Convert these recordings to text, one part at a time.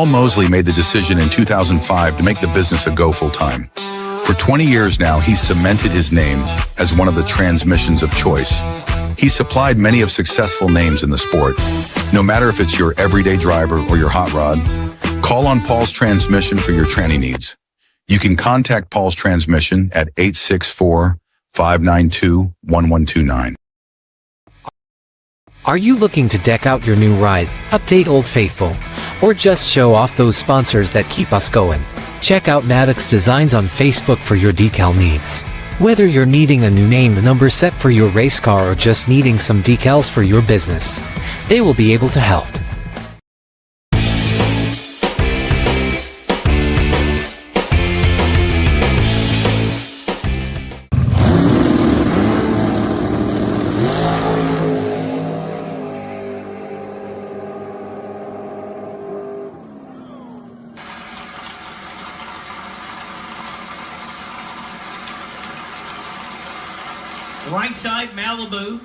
Paul Mosley made the decision in 2005 to make the business a go full-time. For 20 years now, he's cemented his name as one of the transmissions of choice. He's supplied many of successful names in the sport. No matter if it's your everyday driver or your hot rod, call on Paul's Transmission for your tranny needs. You can contact Paul's Transmission at 864-592-1129. Are you looking to deck out your new ride, update Old Faithful, or just show off those sponsors that keep us going? Check out Maddox Designs on Facebook for your decal needs. Whether you're needing a new name number set for your race car or just needing some decals for your business, they will be able to help. Right side, Malibu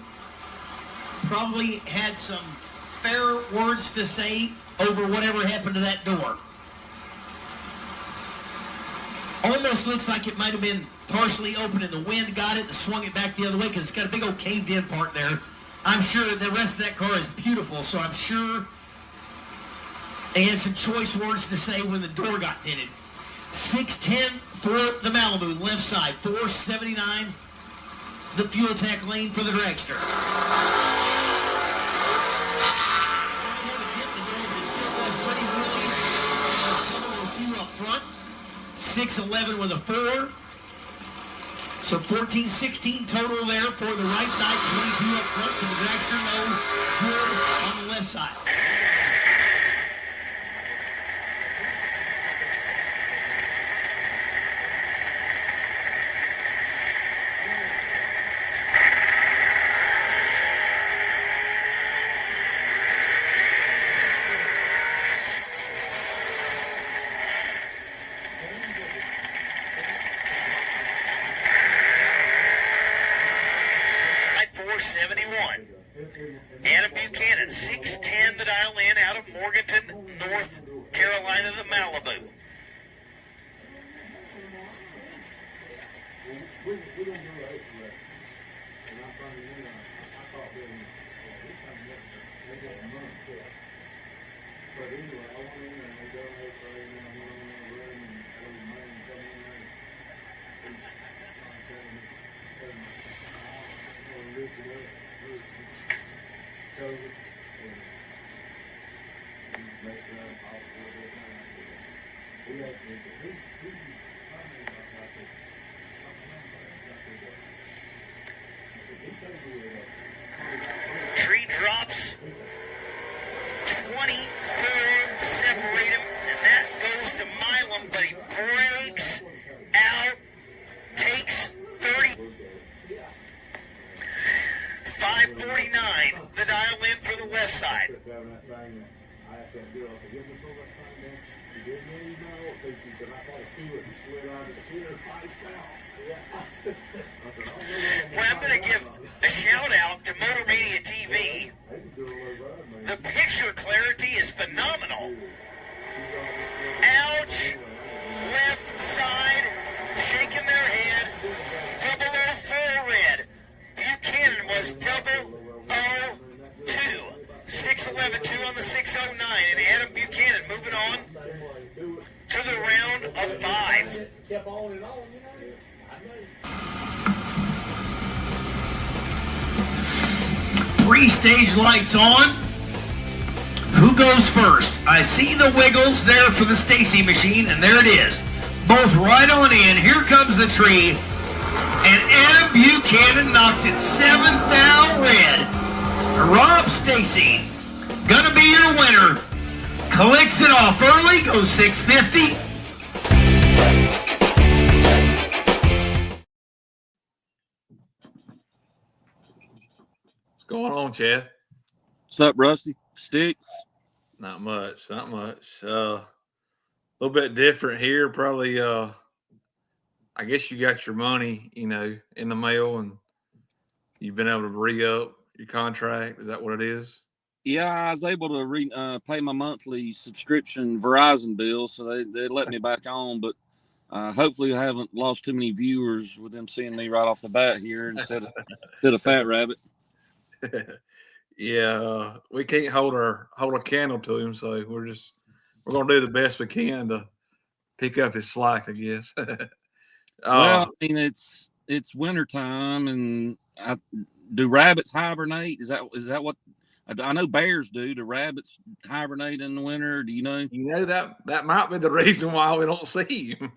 probably had some fair words to say over whatever happened to that door. Almost looks like it might have been partially open and the wind got it and swung it back the other way because it's got a big old caved in part there. I'm sure the rest of that car is beautiful, so I'm sure they had some choice words to say when the door got dented. 610 for the Malibu, left side, 479. The fuel tank lane for the dragster. Up front. 611 with a 4. So 14-16 total there for the right side. 22 up front for the dragster. No good on the left side. Adam Buchanan, 610 the dial in out of Morganton, North Carolina, the Malibu. Tree drops, 24 separate him, and that goes to Milam, but he breaks out, takes 30. 549, the dial in for the left side. Well, I'm going to give a shout out to Motor Media TV. The picture clarity is phenomenal. Ouch! Left side, shaking their head. 004 red. Buchanan was 002. 611, 2 on the 609. And Adam Buchanan moving on to the round of 5. Pre-stage lights on. Who goes first? I see the wiggles there for the Stacy machine, and there it is. Both right on in. Here comes the tree. And Adam Buchanan knocks it 7th down red. Rob Stacy, gonna be your winner. Collects it off early, goes 650. What's going on, Chad? What's up, Rusty? Sticks? Not much, not much. A little bit different here. Probably, I guess you got your money, in the mail, and you've been able to re-up your contract. Is that what it is? Yeah, I was able to pay my monthly subscription Verizon bill, so they let me back on. But hopefully, I haven't lost too many viewers with them seeing me right off the bat here instead of Fat Rabbit. Yeah, we can't hold a candle to him, so we're gonna do the best we can to pick up his slack, I guess. Well, I mean it's wintertime, and do rabbits hibernate? Is that what I know bears do? Do rabbits hibernate in the winter? Do you know? That might be the reason why we don't see him.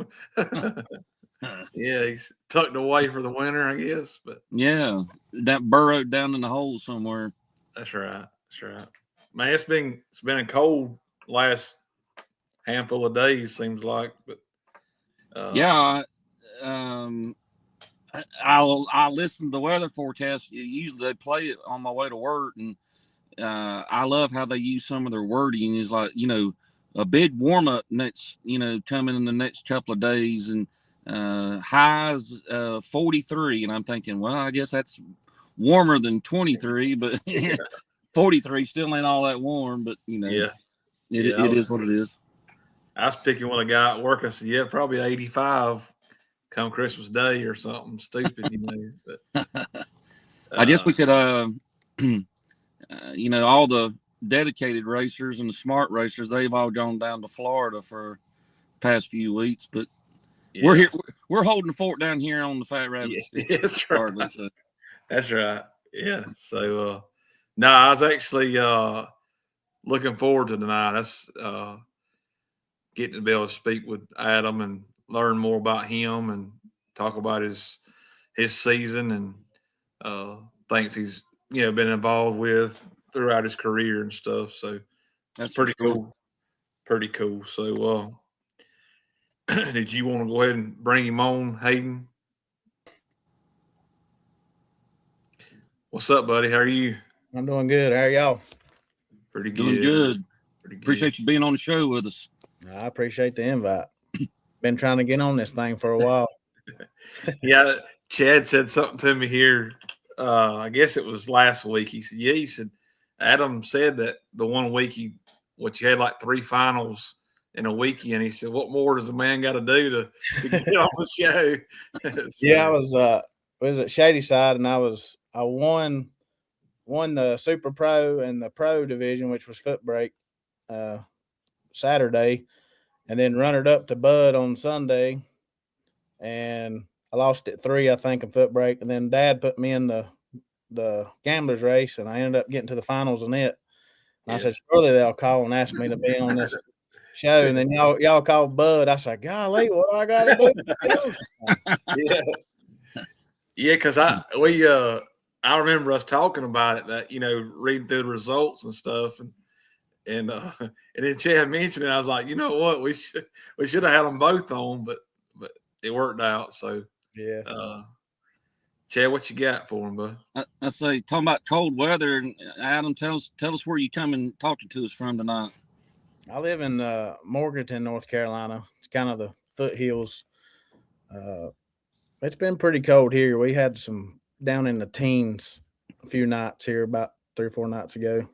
Yeah, he's tucked away for the winter, I guess. But yeah, that burrowed down in the hole somewhere. That's right. Man, it's been a cold last handful of days, seems like. But yeah, I'll listen to the weather forecast. Usually they play it on my way to work, and I love how they use some of their wording. Is like, a big warm up next, coming in the next couple of days, and highs 43. And I'm thinking, well, I guess that's warmer than 23, but 43 still ain't all that warm. But it is what it is. I was picking with a guy at work. I said, yeah, probably 85 come Christmas Day or something stupid, But I guess we could, all the dedicated racers and the smart racers, they've all gone down to Florida for the past few weeks. But we're here. We're holding the fort down here on the Fat Rabbit. Yeah, that's right. So. That's right. Yeah. So, no, I was actually looking forward to tonight. That's getting to be able to speak with Adam and learn more about him and talk about his season and things he's been involved with throughout his career and stuff. So that's pretty cool. Pretty cool. So did you want to go ahead and bring him on, Hayden? What's up, buddy? How are you? I'm doing good. How are y'all? Pretty good. Doing good. Pretty good. Appreciate you being on the show with us. I appreciate the invite. Been trying to get on this thing for a while. Yeah, Chad said something to me here. I guess it was last week. He said, Adam said that the one week you had like 3 finals in a weekend. He said, what more does a man got to do to get on the show? So, yeah, I was at Shady Side, and I won the Super Pro and the Pro division, which was foot brake, Saturday, and then runnered up to Bud on Sunday, and I lost at 3, I think, in foot brake, and then Dad put me in the gamblers race, and I ended up getting to the finals in it. And I said, surely they'll call and ask me to be on this show, and then y'all called Bud. I said, golly, what do I got to do? Yeah, because I remember us talking about it, that reading through the results and stuff, and then Chad mentioned it. I was like, you know what, we should have had them both on, but it worked out. So yeah. Chad, what you got for him, bud? I say, talking about cold weather, and Adam, tell us where you come and talking to us from tonight. I live in Morganton, North Carolina. It's kind of the foothills. It's been pretty cold here. We had some down in the teens a few nights here, about 3 or 4 nights ago.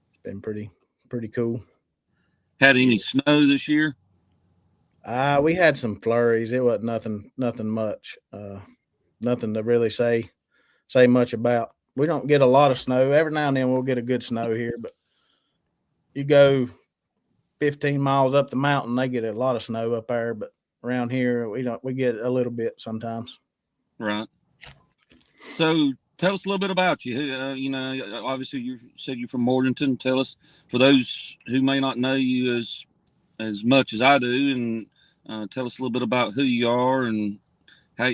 It's been pretty cool. Had any snow this year? We had some flurries. It wasn't nothing much. Nothing to really say much about. We don't get a lot of snow. Every now and then we'll get a good snow here, but you go 15 miles up the mountain, they get a lot of snow up there, but around here we get a little bit sometimes. Right. So tell us a little bit about you. Obviously you said you're from Morganton. Tell us, for those who may not know you as much as I do, and tell us a little bit about who you are and how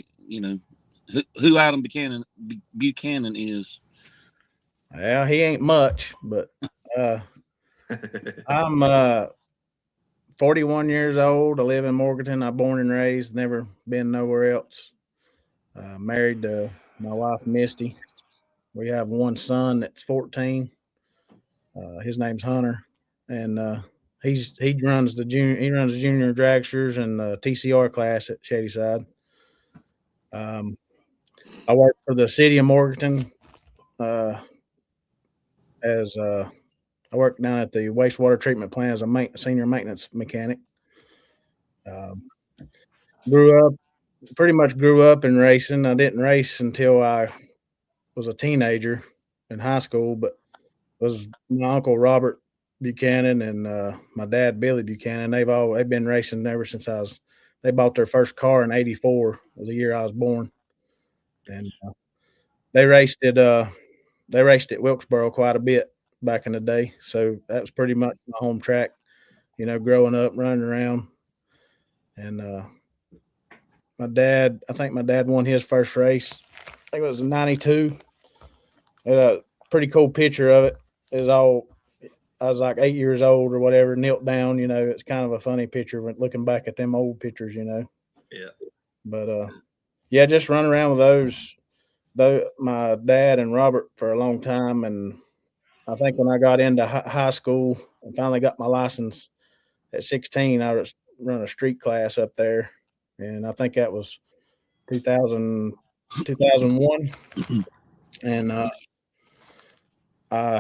who Adam Buchanan is. Well, he ain't much, but I'm 41 years old. I live in Morganton. I'm born and raised, never been nowhere else. Married to my wife, Misty. We have one son that's 14. His name's Hunter, and he runs the junior dragsters and the TCR class at Shady Side. I work for the city of Morganton as I worked down at the wastewater treatment plant as a senior maintenance mechanic. Pretty much grew up in racing. I didn't race until I was a teenager in high school, but it was my uncle Robert Buchanan and my dad Billy Buchanan. They've been racing ever since they bought their first car in '84. Was the year I was born, and they raced it. They raced at Wilkesboro quite a bit back in the day, so that was pretty much my home track. Growing up, running around, and I think my dad won his first race. I think it was in '92. A pretty cool picture of it. I was like 8 years old or whatever, knelt down. It's kind of a funny picture when looking back at them old pictures. Yeah. But yeah, just run around with those. My dad and Robert for a long time, and I think when I got into high school and finally got my license at 16, I was running a street class up there, and I think that was 2001. And I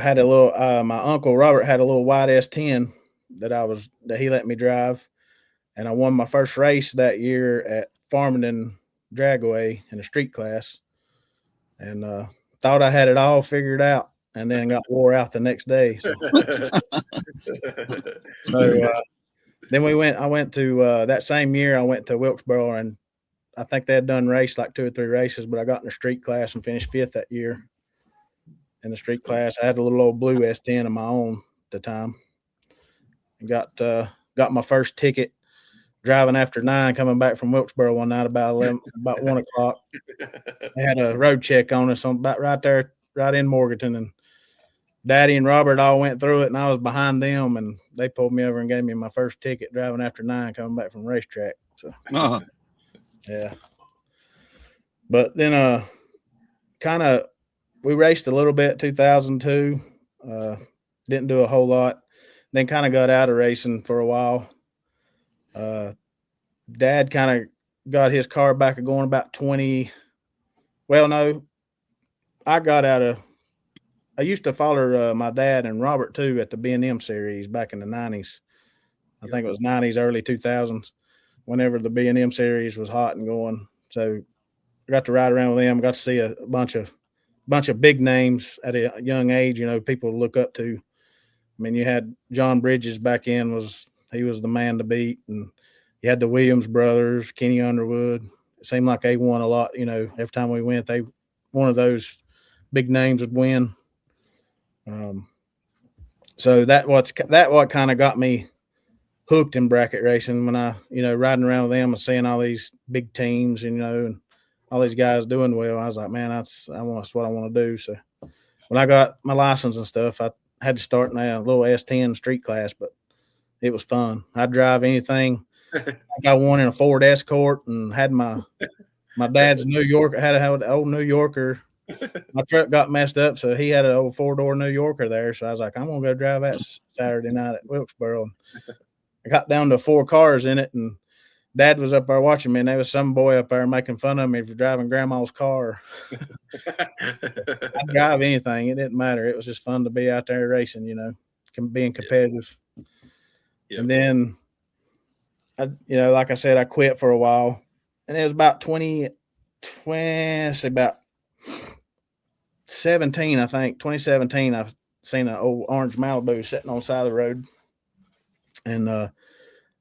had a little. My uncle Robert had a little white S10 that he let me drive, and I won my first race that year at Farmington Dragway in a street class, and thought I had it all figured out, and then got wore out the next day. So, then I went to that same year. I went to Wilkesboro, and I think they had done race like 2 or 3 races, but I got in the street class and finished 5th that year. In the street class, I had a little old blue S10 of my own at the time. And got my first ticket driving after 9, coming back from Wilkesboro one night about 1 o'clock. They had a road check on us about right there, right in Morganton, and Daddy and Robert all went through it, and I was behind them, and they pulled me over and gave me my first ticket driving after 9, coming back from the racetrack. So, yeah. But then, we raced a little bit 2002. Didn't do a whole lot. Then kind of got out of racing for a while. Dad kind of got his car back going about 20. Well, no, I used to follow my dad and Robert too at the B&M series back in the 90s. I think it was 90s, early 2000s, whenever the B&M series was hot and going. So I got to ride around with them. Got to see a bunch of big names at a young age, people to look up to. I mean, you had John Bridges back in, he was the man to beat. And you had the Williams brothers, Kenny Underwood. It seemed like they won a lot, every time we went, one of those big names would win. So that what kind of got me hooked in bracket racing when I, riding around with them and seeing all these big teams, and all these guys doing well. I was like, man, that's what I want to do. So when I got my license and stuff, I had to start in a little S10 street class, but it was fun. I'd drive anything. I got one in a Ford Escort and had my dad's New Yorker, had an old New Yorker. My truck got messed up, so he had an old 4-door New Yorker there. So I was like, I'm going to go drive that Saturday night at Wilkesboro. And I got down to 4 cars in it, and Dad was up there watching me, and there was some boy up there making fun of me for driving Grandma's car. I'd drive anything. It didn't matter. It was just fun to be out there racing, being competitive. Yeah. And then, like I said, I quit for a while. And it was about 2017, I think. 2017, I seen an old orange Malibu sitting on the side of the road. And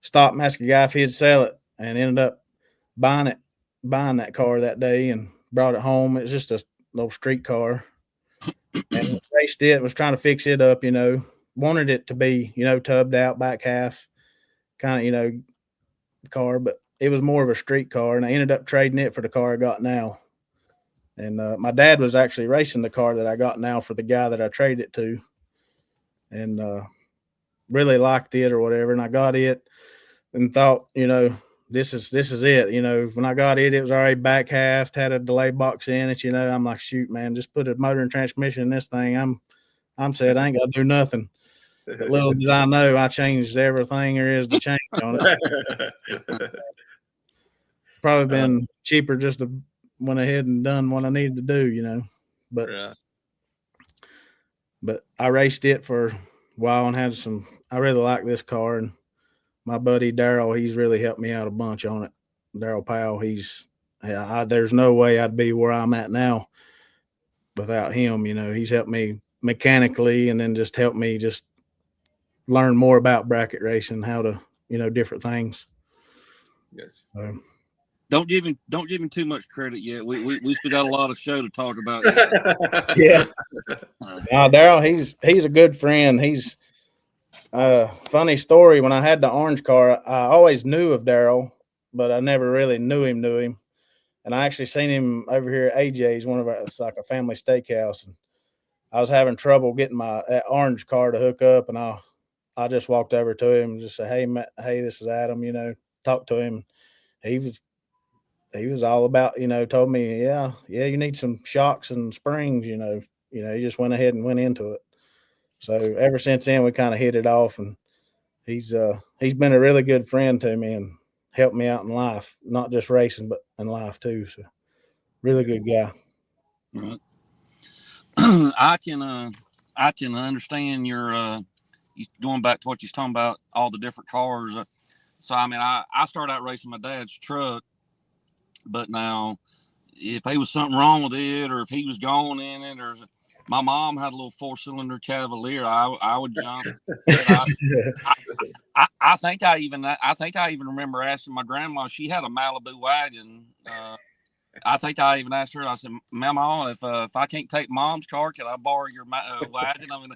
stopped and asked a guy if he'd sell it, and ended up buying that car that day and brought it home. It was just a little street car, and raced it. Was trying to fix it up, wanted it to be, tubbed out back half, kind of, car, but it was more of a street car, and I ended up trading it for the car I got now. And my dad was actually racing the car that I got now for the guy that I traded it to, and really liked it or whatever. And I got it and thought, this is it. When I got it, it was already back half, had a delay box in it. I'm like, shoot, man, just put a motor and transmission in this thing. I'm said I ain't got to do nothing. But little did I know, I changed everything there is to change on it. Probably been cheaper just to went ahead and done what I needed to do, But I raced it for while and had some. I really like this car, and my buddy Daryl, he's really helped me out a bunch on it. Daryl Powell, there's no way I'd be where I'm at now without him. He's helped me mechanically, and then just helped me just learn more about bracket racing, how to, different things. Yes. Don't give him too much credit yet. We still got a lot of show to talk about. Yeah. Daryl, he's a good friend. He's funny story. When I had the orange car, I always knew of Daryl, but I never really knew him. And I actually seen him over here at AJ's, it's like a family steakhouse. And I was having trouble getting that orange car to hook up, and I just walked over to him and just said, hey, this is Adam, talk to him. He was all about, told me, yeah, you need some shocks and springs, he just went ahead and went into it. So ever since then, we kind of hit it off, and he's been a really good friend to me and helped me out in life, not just racing, but in life too. So really good guy. Right. I can understand your going back to what you're talking about, all the different cars. So I mean, I started out racing my dad's truck, but now if there was something wrong with it, or if he was gone in it, or my mom had a little 4-cylinder Cavalier, I would jump. I think I even remember asking my grandma. She had a Malibu wagon. I think I even asked her. I said, "Mama, if I can't take Mom's car, can I borrow your wagon?" I mean,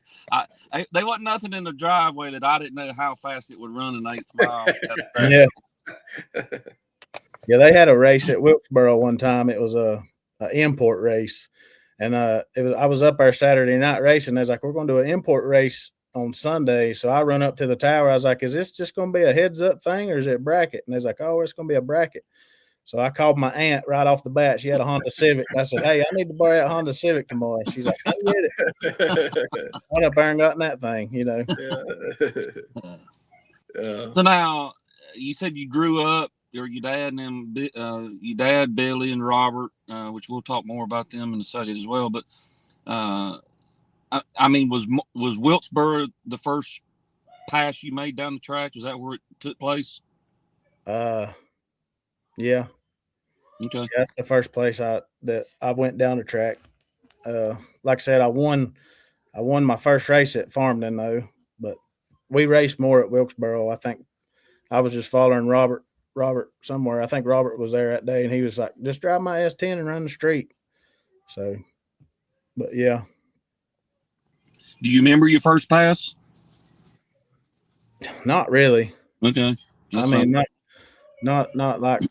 there wasn't nothing in the driveway that I didn't know how fast it would run an 8th mile. Yeah. Yeah, they had a race at Wilkesboro one time. It was a import race, and I was up there Saturday night racing. They was like, "We're going to do an import race on Sunday." So I run up to the tower. I was like, "Is this just going to be a heads up thing, or is it a bracket?" And they was like, "Oh, it's going to be a bracket." So I called my aunt right off the bat. She had a Honda Civic. I said, "Hey, I need to borrow that Honda Civic tomorrow." She's like, "I get it." Went up there and got in that thing, So now, you said you grew up, or your dad and them, your dad, Billy and Robert, which we'll talk more about them in a second as well. But I mean, was Wilkesboro the first pass you made down the track? Was that where it took place? Yeah. Okay. Yeah, that's the first place I went down the track. Like I said, I won my first race at Farmington though, but we raced more at Wilkesboro. I think I was just following Robert somewhere. I think Robert was there that day, and he was like, "Just drive my S10 and run the street." So, but yeah. Do you remember your first pass? Not really. Okay. I mean, not like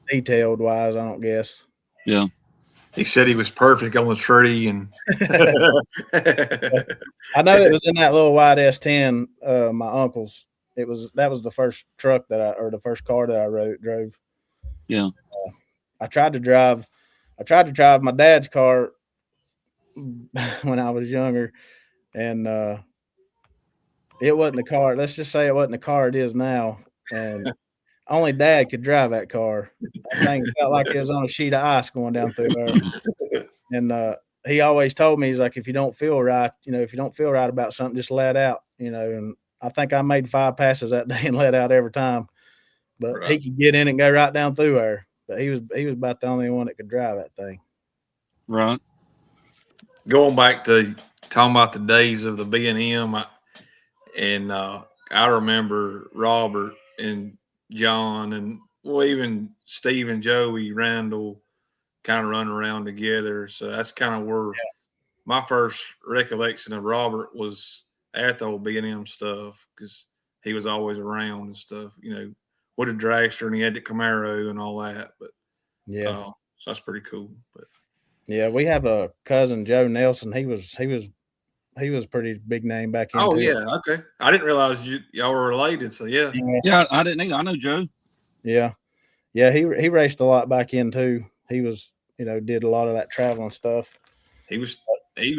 detailed wise, I don't guess. Yeah. He said he was perfect on the tree, and I know it was in that little white S10, my uncle's. That was the first truck the first car that I drove. Yeah. I tried to drive my dad's car when I was younger, and it wasn't the car. Let's just say it wasn't the car it is now, and only Dad could drive that car. That thing felt like it was on a sheet of ice going down through there. And he always told me, he's like, if you don't feel right about something, just let out, And I think I made 5 passes that day and let out every time. But right. He could get in and go right down through there. But he was about the only one that could drive that thing. Right. Going back to talking about the days of the B&M, I remember Robert and John and even Steve and Joey Randall kind of running around together. So that's kind of where my first recollection of Robert was at the old B&M stuff, because he was always around and stuff, with a dragster, and he had the Camaro and all that. But so that's pretty cool. But yeah, we have a cousin, Joe Nelson. He was pretty big name back in. Oh yeah, okay. I didn't realize y'all were related. So yeah, I didn't either. I know Joe. Yeah, he raced a lot back in too. He was, did a lot of that traveling stuff. He was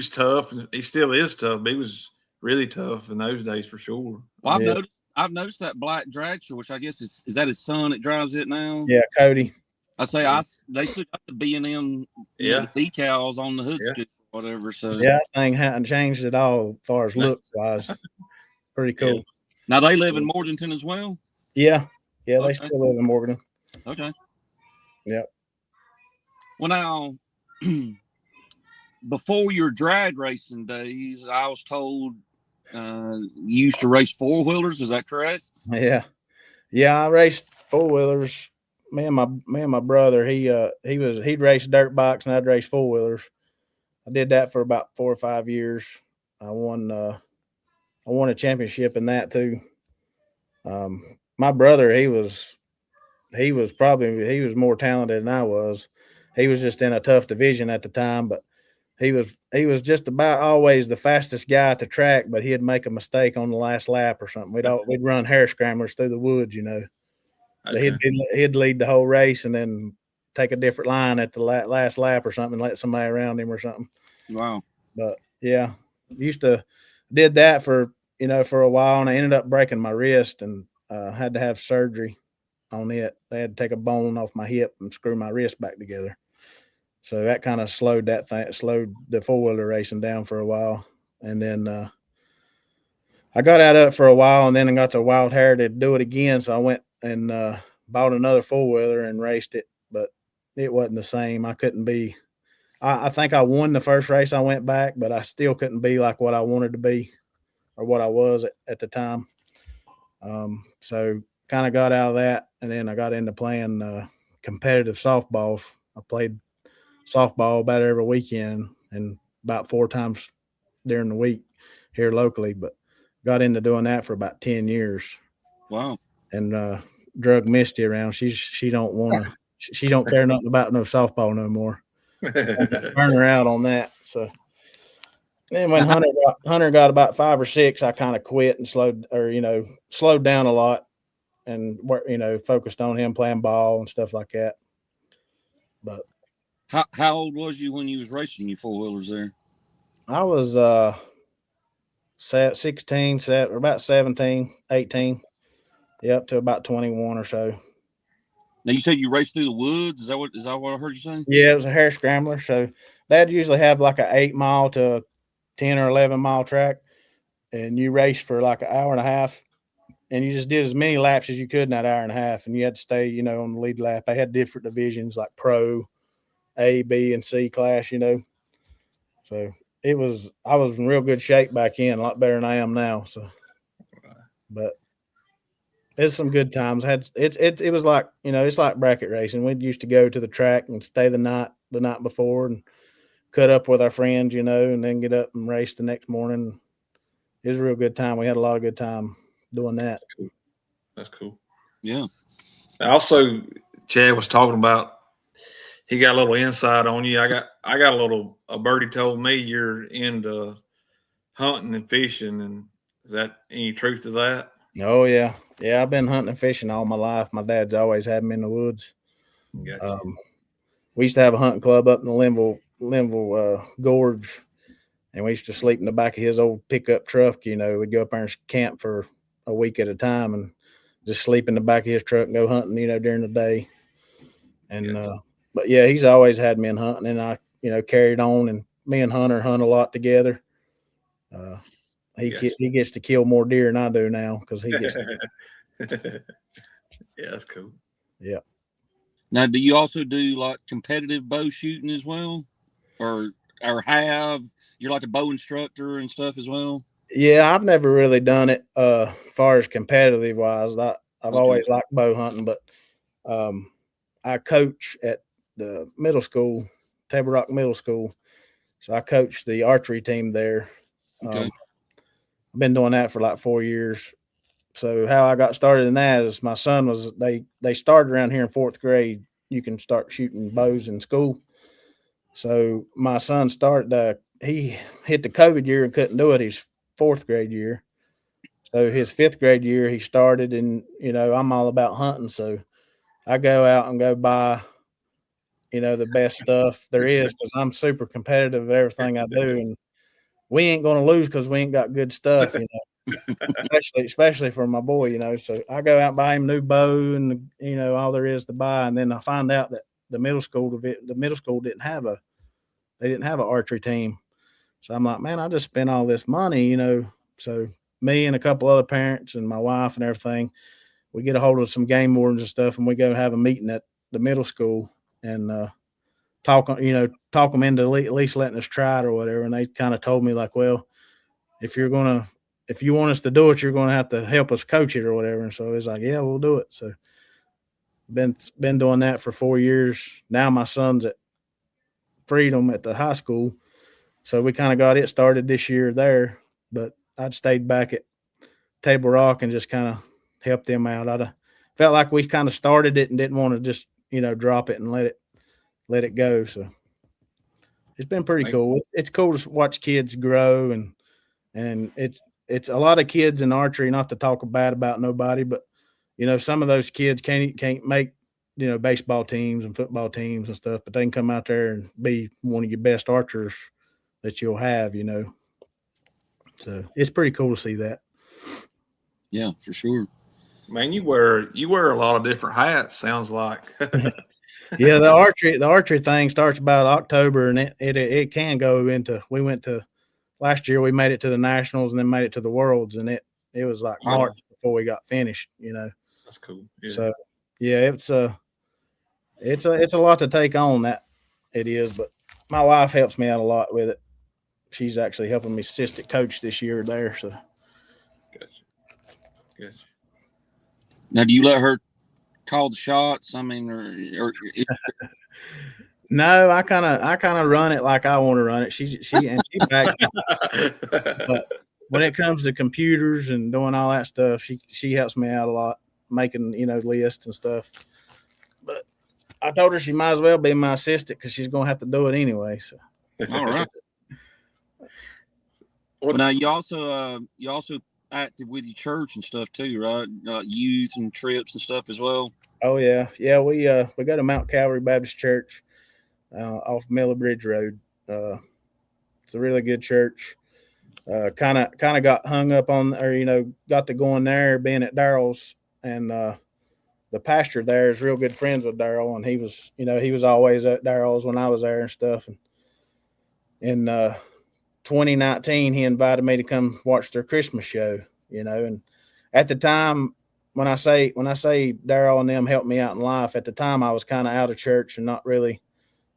tough, and he still is tough. But he was really tough in those days for sure. Well, I've noticed that black dragster, which I guess is that his son that drives it now? Yeah, Cody. I say they still got the B&M the decals on the hood scoop or whatever. So that thing hadn't changed at all as far as looks wise. pretty cool. Yeah. Now they live in Morganton as well. Yeah, they Okay. still live in Morganton. Okay. Yep. Well, now, before your drag racing days, I was told you used to race four wheelers. Is that correct? Yeah. I raced four wheelers. Me and my brother. He'd race dirt bikes and I'd race four wheelers. I did that for about 4 or 5 years. I won a championship in that too. My brother, he was more talented than I was. He was just in a tough division at the time, but he was just about always the fastest guy at the track, but he'd make a mistake on the last lap or something. We'd run hair scramblers through the woods, But Okay. he'd lead the whole race and then take a different line at the last lap or something and let somebody around him or something. Wow. But yeah, did that for a while, and I ended up breaking my wrist and had to have surgery on it. They had to take a bone off my hip and screw my wrist back together. So that kind of slowed the four-wheeler racing down for a while. And then I got out of it for a while, and then I got the wild hair to do it again. So I went and bought another four-wheeler and raced it, but it wasn't the same. I couldn't be – I think I won the first race I went back, but I still couldn't be like what I wanted to be or what I was at the time. So kind of got out of that, and then I got into playing competitive softball. I played softball about every weekend and about 4 times during the week here locally, but got into doing that for about 10 years. Wow. And drug Misty around. She don't care nothing about no softball no more. Burn her out on that. So then when Hunter got about 5 or 6, I kind of quit and slowed down a lot and focused on him playing ball and stuff like that. But how old was you when you was racing your four wheelers there? I was 16, or about 17, 18, up to about 21 or so. Now you said you raced through the woods. Is that what I heard you say? Yeah, it was a hair scrambler. So they'd usually have like an 8 mile to 10 or 11 mile track, and you raced for like an hour and a half, and you just did as many laps as you could in that hour and a half, and you had to stay, on the lead lap. They had different divisions like pro, A, B, and C class, So I was in real good shape back then, a lot better than I am now. So, but it's some good times. It was like, it's like bracket racing. We used to go to the track and stay the night before and cut up with our friends, and then get up and race the next morning. It was a real good time. We had a lot of good time doing that. That's cool. Yeah. Also, Chad was talking about he got a little insight on you. I got a birdie told me you're into hunting and fishing, and is that any truth to that? Oh yeah. Yeah, I've been hunting and fishing all my life. My dad's always had me in the woods. Gotcha. We used to have a hunting club up in the Linville Gorge, and we used to sleep in the back of his old pickup truck. We'd go up there and camp for a week at a time and just sleep in the back of his truck and go hunting, during the day. And but yeah, he's always had me in hunting, and I, carried on, and me and Hunter hunt a lot together. He gets to kill more deer than I do now because he gets. Yeah, that's cool. Yeah. Now, do you also do like competitive bow shooting as well, or you're like a bow instructor and stuff as well? Yeah, I've never really done it far as competitive wise. I've always liked bow hunting, but I coach at the middle school, Table Rock Middle School. So I coach the archery team there. Okay. I've been doing that for like 4 years. So how I got started in that is my son they started around here in 4th grade. You can start shooting bows in school. So my son he hit the COVID year and couldn't do it his 4th grade year. So his 5th grade year he started, and I'm all about hunting. So I go out and go buy, the best stuff there is because I'm super competitive at everything I do, and we ain't going to lose because we ain't got good stuff, especially for my boy, So I go out and buy him new bow and, all there is to buy. And then I find out that the middle school didn't have an archery team. So I'm like, man, I just spent all this money, So me and a couple other parents and my wife and everything, we get a hold of some game wardens and stuff, and we go have a meeting at the middle school and talk them into at least letting us try it or whatever. And they kind of told me like, well, if you want us to do it, you're going to have to help us coach it or whatever. And so it's like, yeah, we'll do it. So been doing that for 4 years. Now my son's at Freedom at the high school. So we kind of got it started this year there, but I'd stayed back at Table Rock and just kind of helped them out. I felt like we kind of started it and didn't want to just, drop it and let it go. So it's been pretty cool. It's cool to watch kids grow and it's a lot of kids in archery, not to talk bad about nobody, but some of those kids can't make, baseball teams and football teams and stuff, but they can come out there and be one of your best archers that you'll have, So it's pretty cool to see that. Yeah, for sure. Man, you wear a lot of different hats, sounds like. Yeah, the archery thing starts about October, and it can go into. We went to last year. We made it to the nationals, and then made it to the worlds, and it was like March before we got finished. That's cool. Yeah. So yeah, it's a lot to take on. That it is, but my wife helps me out a lot with it. She's actually helping me assistant coach this year there. So Gotcha. Now, do you let her call the shots? I mean, or no, I kind of run it like I want to run it. She backs me. But when it comes to computers and doing all that stuff, she helps me out a lot, making lists and stuff. But I told her she might as well be my assistant because she's gonna have to do it anyway. So all right. Well, now you also active with your church and stuff too, right? Youth and trips and stuff as well. Oh yeah. We go to Mount Calvary Baptist Church off Miller Bridge Road. It's a really good church. Kind of got hung up on, or got to going there, being at Daryl's, and the pastor there is real good friends with Daryl, and he was always at Daryl's when I was there and stuff. And in 2019, he invited me to come watch their Christmas show, and at the time, when I say Daryl and them helped me out in life, at the time I was kind of out of church and not really.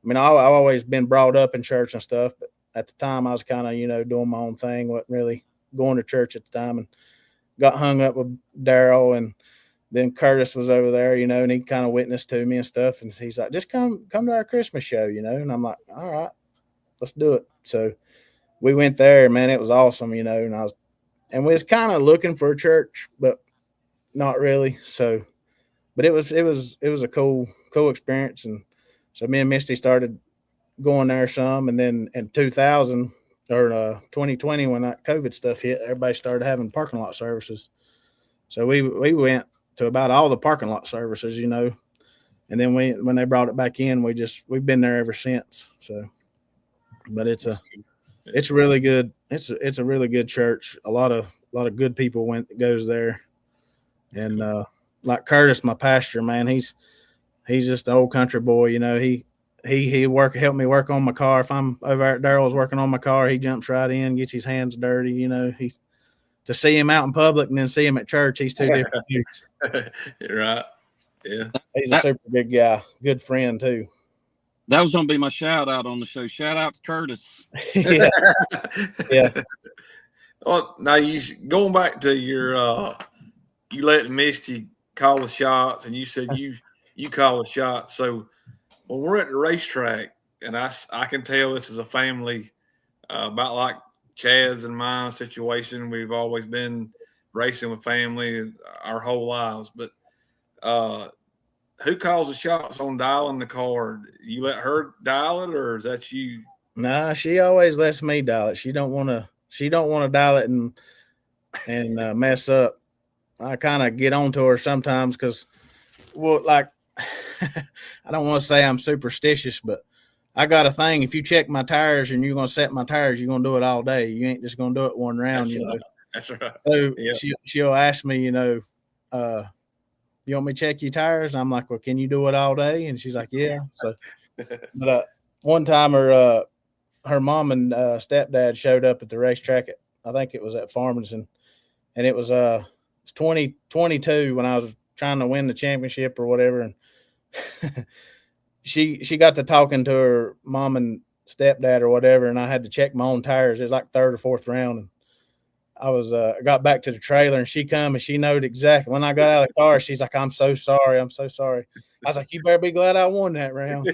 I mean, I've always been brought up in church and stuff, but at the time I was kind of doing my own thing, wasn't really going to church at the time, and got hung up with Daryl, and then Curtis was over there, and he kind of witnessed to me and stuff, and he's like, just come to our Christmas show, and I'm like, all right, let's do it. So we went there, man. It was awesome, and we was kind of looking for a church, but not really. So, but it was a cool experience. And so me and Misty started going there some, and then in 2000 or 2020, when that COVID stuff hit, everybody started having parking lot services. So we went to about all the parking lot services, and then when they brought it back in, we've been there ever since. So, but it's really good. It's a really good church. A lot of good people goes there. And like Curtis, my pastor, man, he's just an old country boy. He helped me work on my car. If I'm over at Daryl's working on my car, he jumps right in, gets his hands dirty. To see him out in public and then see him at church, he's two different dudes. Right. Yeah. He's a super good guy, good friend too. That was going to be my shout out on the show. Shout out to Curtis. Yeah. Yeah. Well, now going back to your you let Misty call the shots, and you said you call the shots. So when we're at the racetrack, and I can tell this is a family, about like Chad's and my situation. We've always been racing with family our whole lives. But who calls the shots on dialing the card? You let her dial it, or is that you? Nah, she always lets me dial it. She don't want to dial it and mess up. I kind of get onto her sometimes because, well, like, I don't want to say I'm superstitious, but I got a thing. If you check my tires and you're going to set my tires, you're going to do it all day. You ain't just going to do it one round. That's right. So yeah. She'll ask me, you want me to check your tires? And I'm like, well, can you do it all day? And she's like, yeah. So, but one time her mom and stepdad showed up at the racetrack. I think it was at Farmington. and it was 2022 when I was trying to win the championship or whatever, and she got to talking to her mom and stepdad or whatever, and I had to check my own tires. It was like third or fourth round, and I was got back to the trailer, and she come and she knowed exactly when I got out of the car. She's like, "I'm so sorry, I'm so sorry." I was like, "You better be glad I won that round."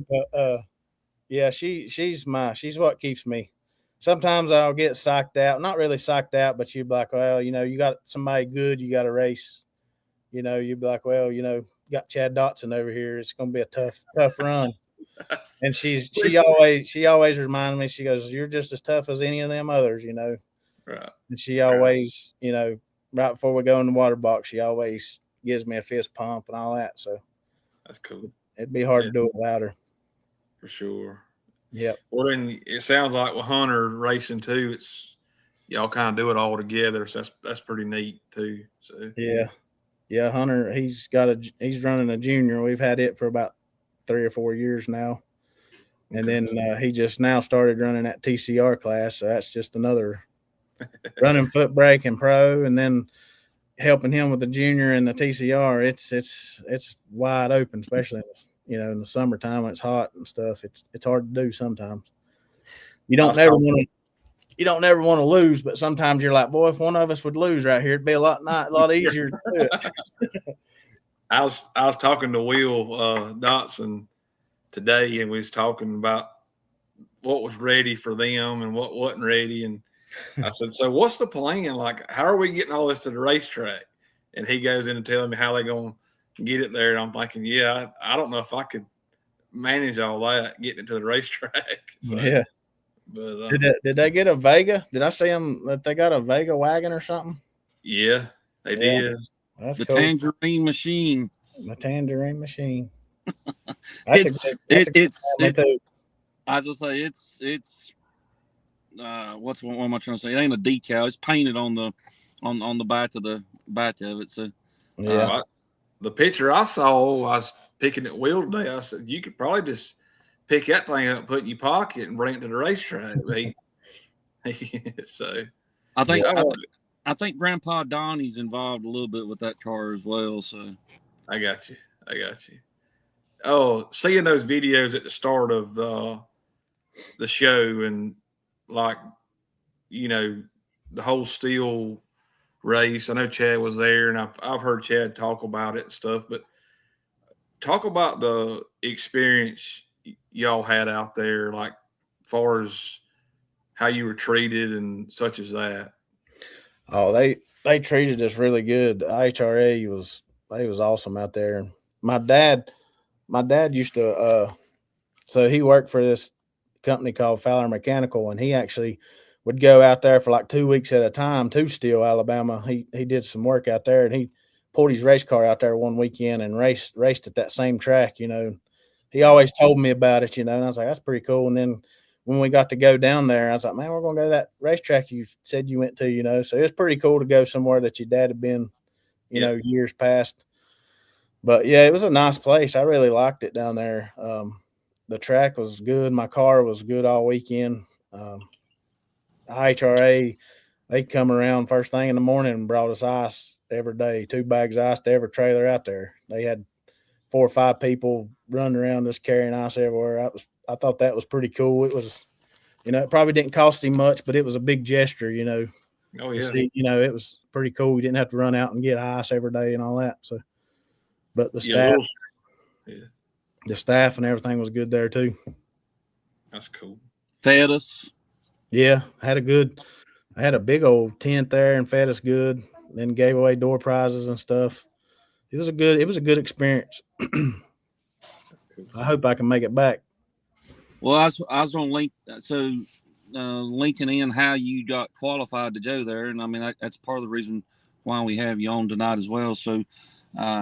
But yeah, she's what keeps me. Sometimes I'll get psyched out, not really psyched out, but you'd be like, well, you got somebody good, you got a race. You'd be like, well, you got Chad Dotson over here. It's going to be a tough run. And she always reminded me, she goes, "You're just as tough as any of them others, Right. And she always, right before we go in the water box, she always gives me a fist pump and all that. So that's cool. It'd be hard to do it without her. For sure. Yep. Well, then it sounds like with Hunter racing too, it's y'all kind of do it all together. So that's pretty neat too. So yeah, Hunter, he's running a junior. We've had it for about 3 or 4 years now. And then he just now started running that TCR class. So that's just another running foot brake and pro, and then helping him with the junior and the TCR. It's wide open, especially in the summertime when it's hot and stuff. It's hard to do sometimes. You don't never want to lose, but sometimes you're like, boy, if one of us would lose right here, it'd be a lot easier to do it. I was talking to Will Dotson today, and we was talking about what was ready for them and what wasn't ready. And I said, so what's the plan? Like, how are we getting all this to the racetrack? And he goes in and telling me how they're going to get it there. And I'm thinking, yeah, I don't know if I could manage all that, getting it to the racetrack. So, yeah. But did they get a Vega? Did I see them that they got a Vega wagon or something? Yeah, they did. That's the cool. Tangerine Machine. The Tangerine Machine. It's I just say it's what am I trying to say? It ain't a decal. It's painted on the back of it. So yeah. The picture I saw, I was picking at Will today. I said you could probably just pick that thing up, put it in your pocket, and bring it to the racetrack. So I think Grandpa Donnie's involved a little bit with that car as well. So I got you. Oh, seeing those videos at the start of the show and the whole steel race. I know Chad was there, and I've heard Chad talk about it and stuff. But talk about the experience y'all had out there, like far as how you were treated and such as that. Oh, they treated us really good. The HRA was awesome out there. My dad used to so he worked for this company called Fowler Mechanical, and he actually would go out there for like 2 weeks at a time to Steele, Alabama. He did some work out there, and he pulled his race car out there one weekend and raced at that same track. He always told me about it, and I was like, that's pretty cool. And then when we got to go down there, I was like, man, we're going to go to that racetrack you said you went to, so it's pretty cool to go somewhere that your dad had been, years past. But yeah, it was a nice place. I really liked it down there. The track was good. My car was good all weekend. IHRA, they come around first thing in the morning and brought us ice every day, 2 bags of ice to every trailer out there. They had 4 or 5 people running around just carrying ice everywhere. I thought that was pretty cool. It was, it probably didn't cost him much, but it was a big gesture, Oh yeah. See, it was pretty cool. We didn't have to run out and get ice every day and all that. So, but the staff, the staff and everything was good there too. That's cool. Fed us. Yeah, I had a big old tent there and fed us good. Then gave away door prizes and stuff. It was a good experience. I hope I can make it back. Well, I was going to link linking in how you got qualified to go there, and I mean that's part of the reason why we have you on tonight as well. So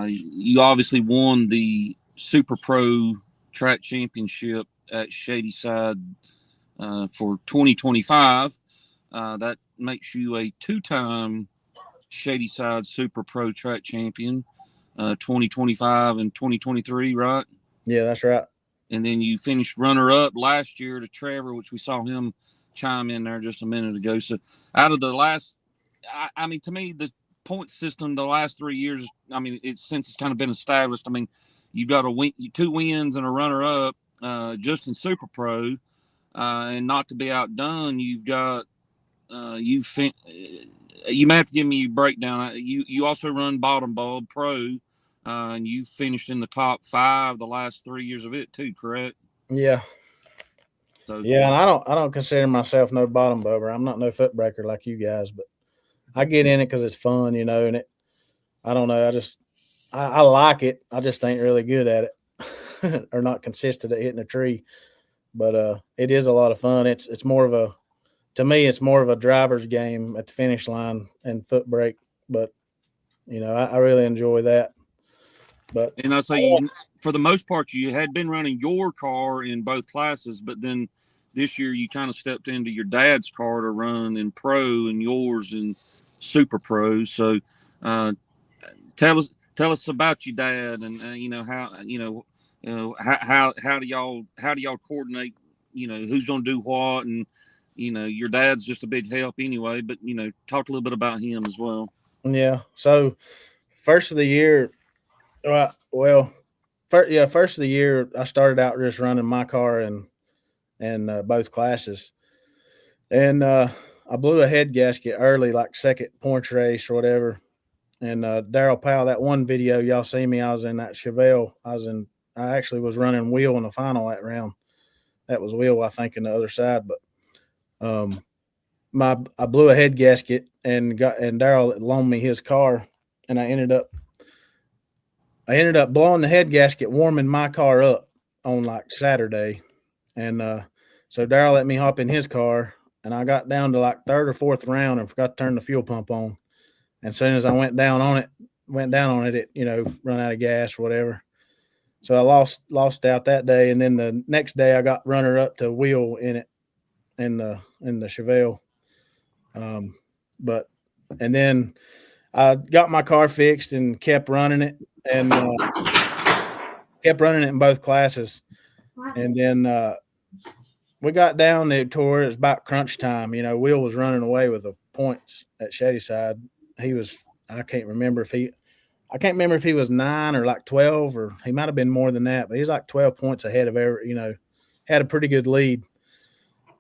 you obviously won the Super Pro Track Championship at Shadyside for 2025. That makes you a 2-time Shadyside Super Pro Track Champion, 2025 and 2023, right? Yeah, that's right. And then you finished runner-up last year to Trevor, which we saw him chime in there just a minute ago. So out of the last, I mean, to me, the point system the last 3 years, I mean, since it's kind of been established. I mean, you've got 2 wins and a runner up, just in Super Pro, and not to be outdone, you've got you may have to give me a breakdown. You also run Bottom Bulb Pro, and you finished in the top 5 the last 3 years of it too, correct? Yeah. So Yeah, and I don't consider myself no bottom bubber. I'm not no foot breaker like you guys, but I get in it because it's fun, you know. And I don't know. I like it. I just ain't really good at it, or not consistent at hitting a tree. But it is a lot of fun. It's more of a, to me, it's more of a driver's game at the finish line and foot brake. But you know, I really enjoy that. But and I say you, for the most part, you had been running your car in both classes, but then this year you kind of stepped into your dad's car to run in pro and yours in Super Pro. So tell us about your dad, and you know how how do y'all coordinate, you know, who's going to do what, and you know your dad's just a big help anyway, but you know, talk a little bit about him as well. yeah, so first of the year, well, first of the year I started out just running my car and both classes, and I blew a head gasket early, like second points race or whatever. And Daryl Powell, that one video y'all see me, I was in that Chevelle. I actually was running wheel in the final that round. That was wheel, I think, in the other side. But I blew a head gasket and Daryl loaned me his car, and I ended up blowing the head gasket, warming my car up on like Saturday. And so Daryl let me hop in his car, and I got down to like third or fourth round and forgot to turn the fuel pump on. And as soon as I went down on it, it, you know, run out of gas or whatever. So I lost out that day. And then the next day I got runner up to wheel in it in the Chevelle. And then I got my car fixed and kept running it, and kept running it in both classes. And then we got down there to where it was about crunch time. You know, Will was running away with the points at Shadyside. I can't remember if he was 9 or like 12, or he might have been more than that, but he's like 12 points ahead of had a pretty good lead.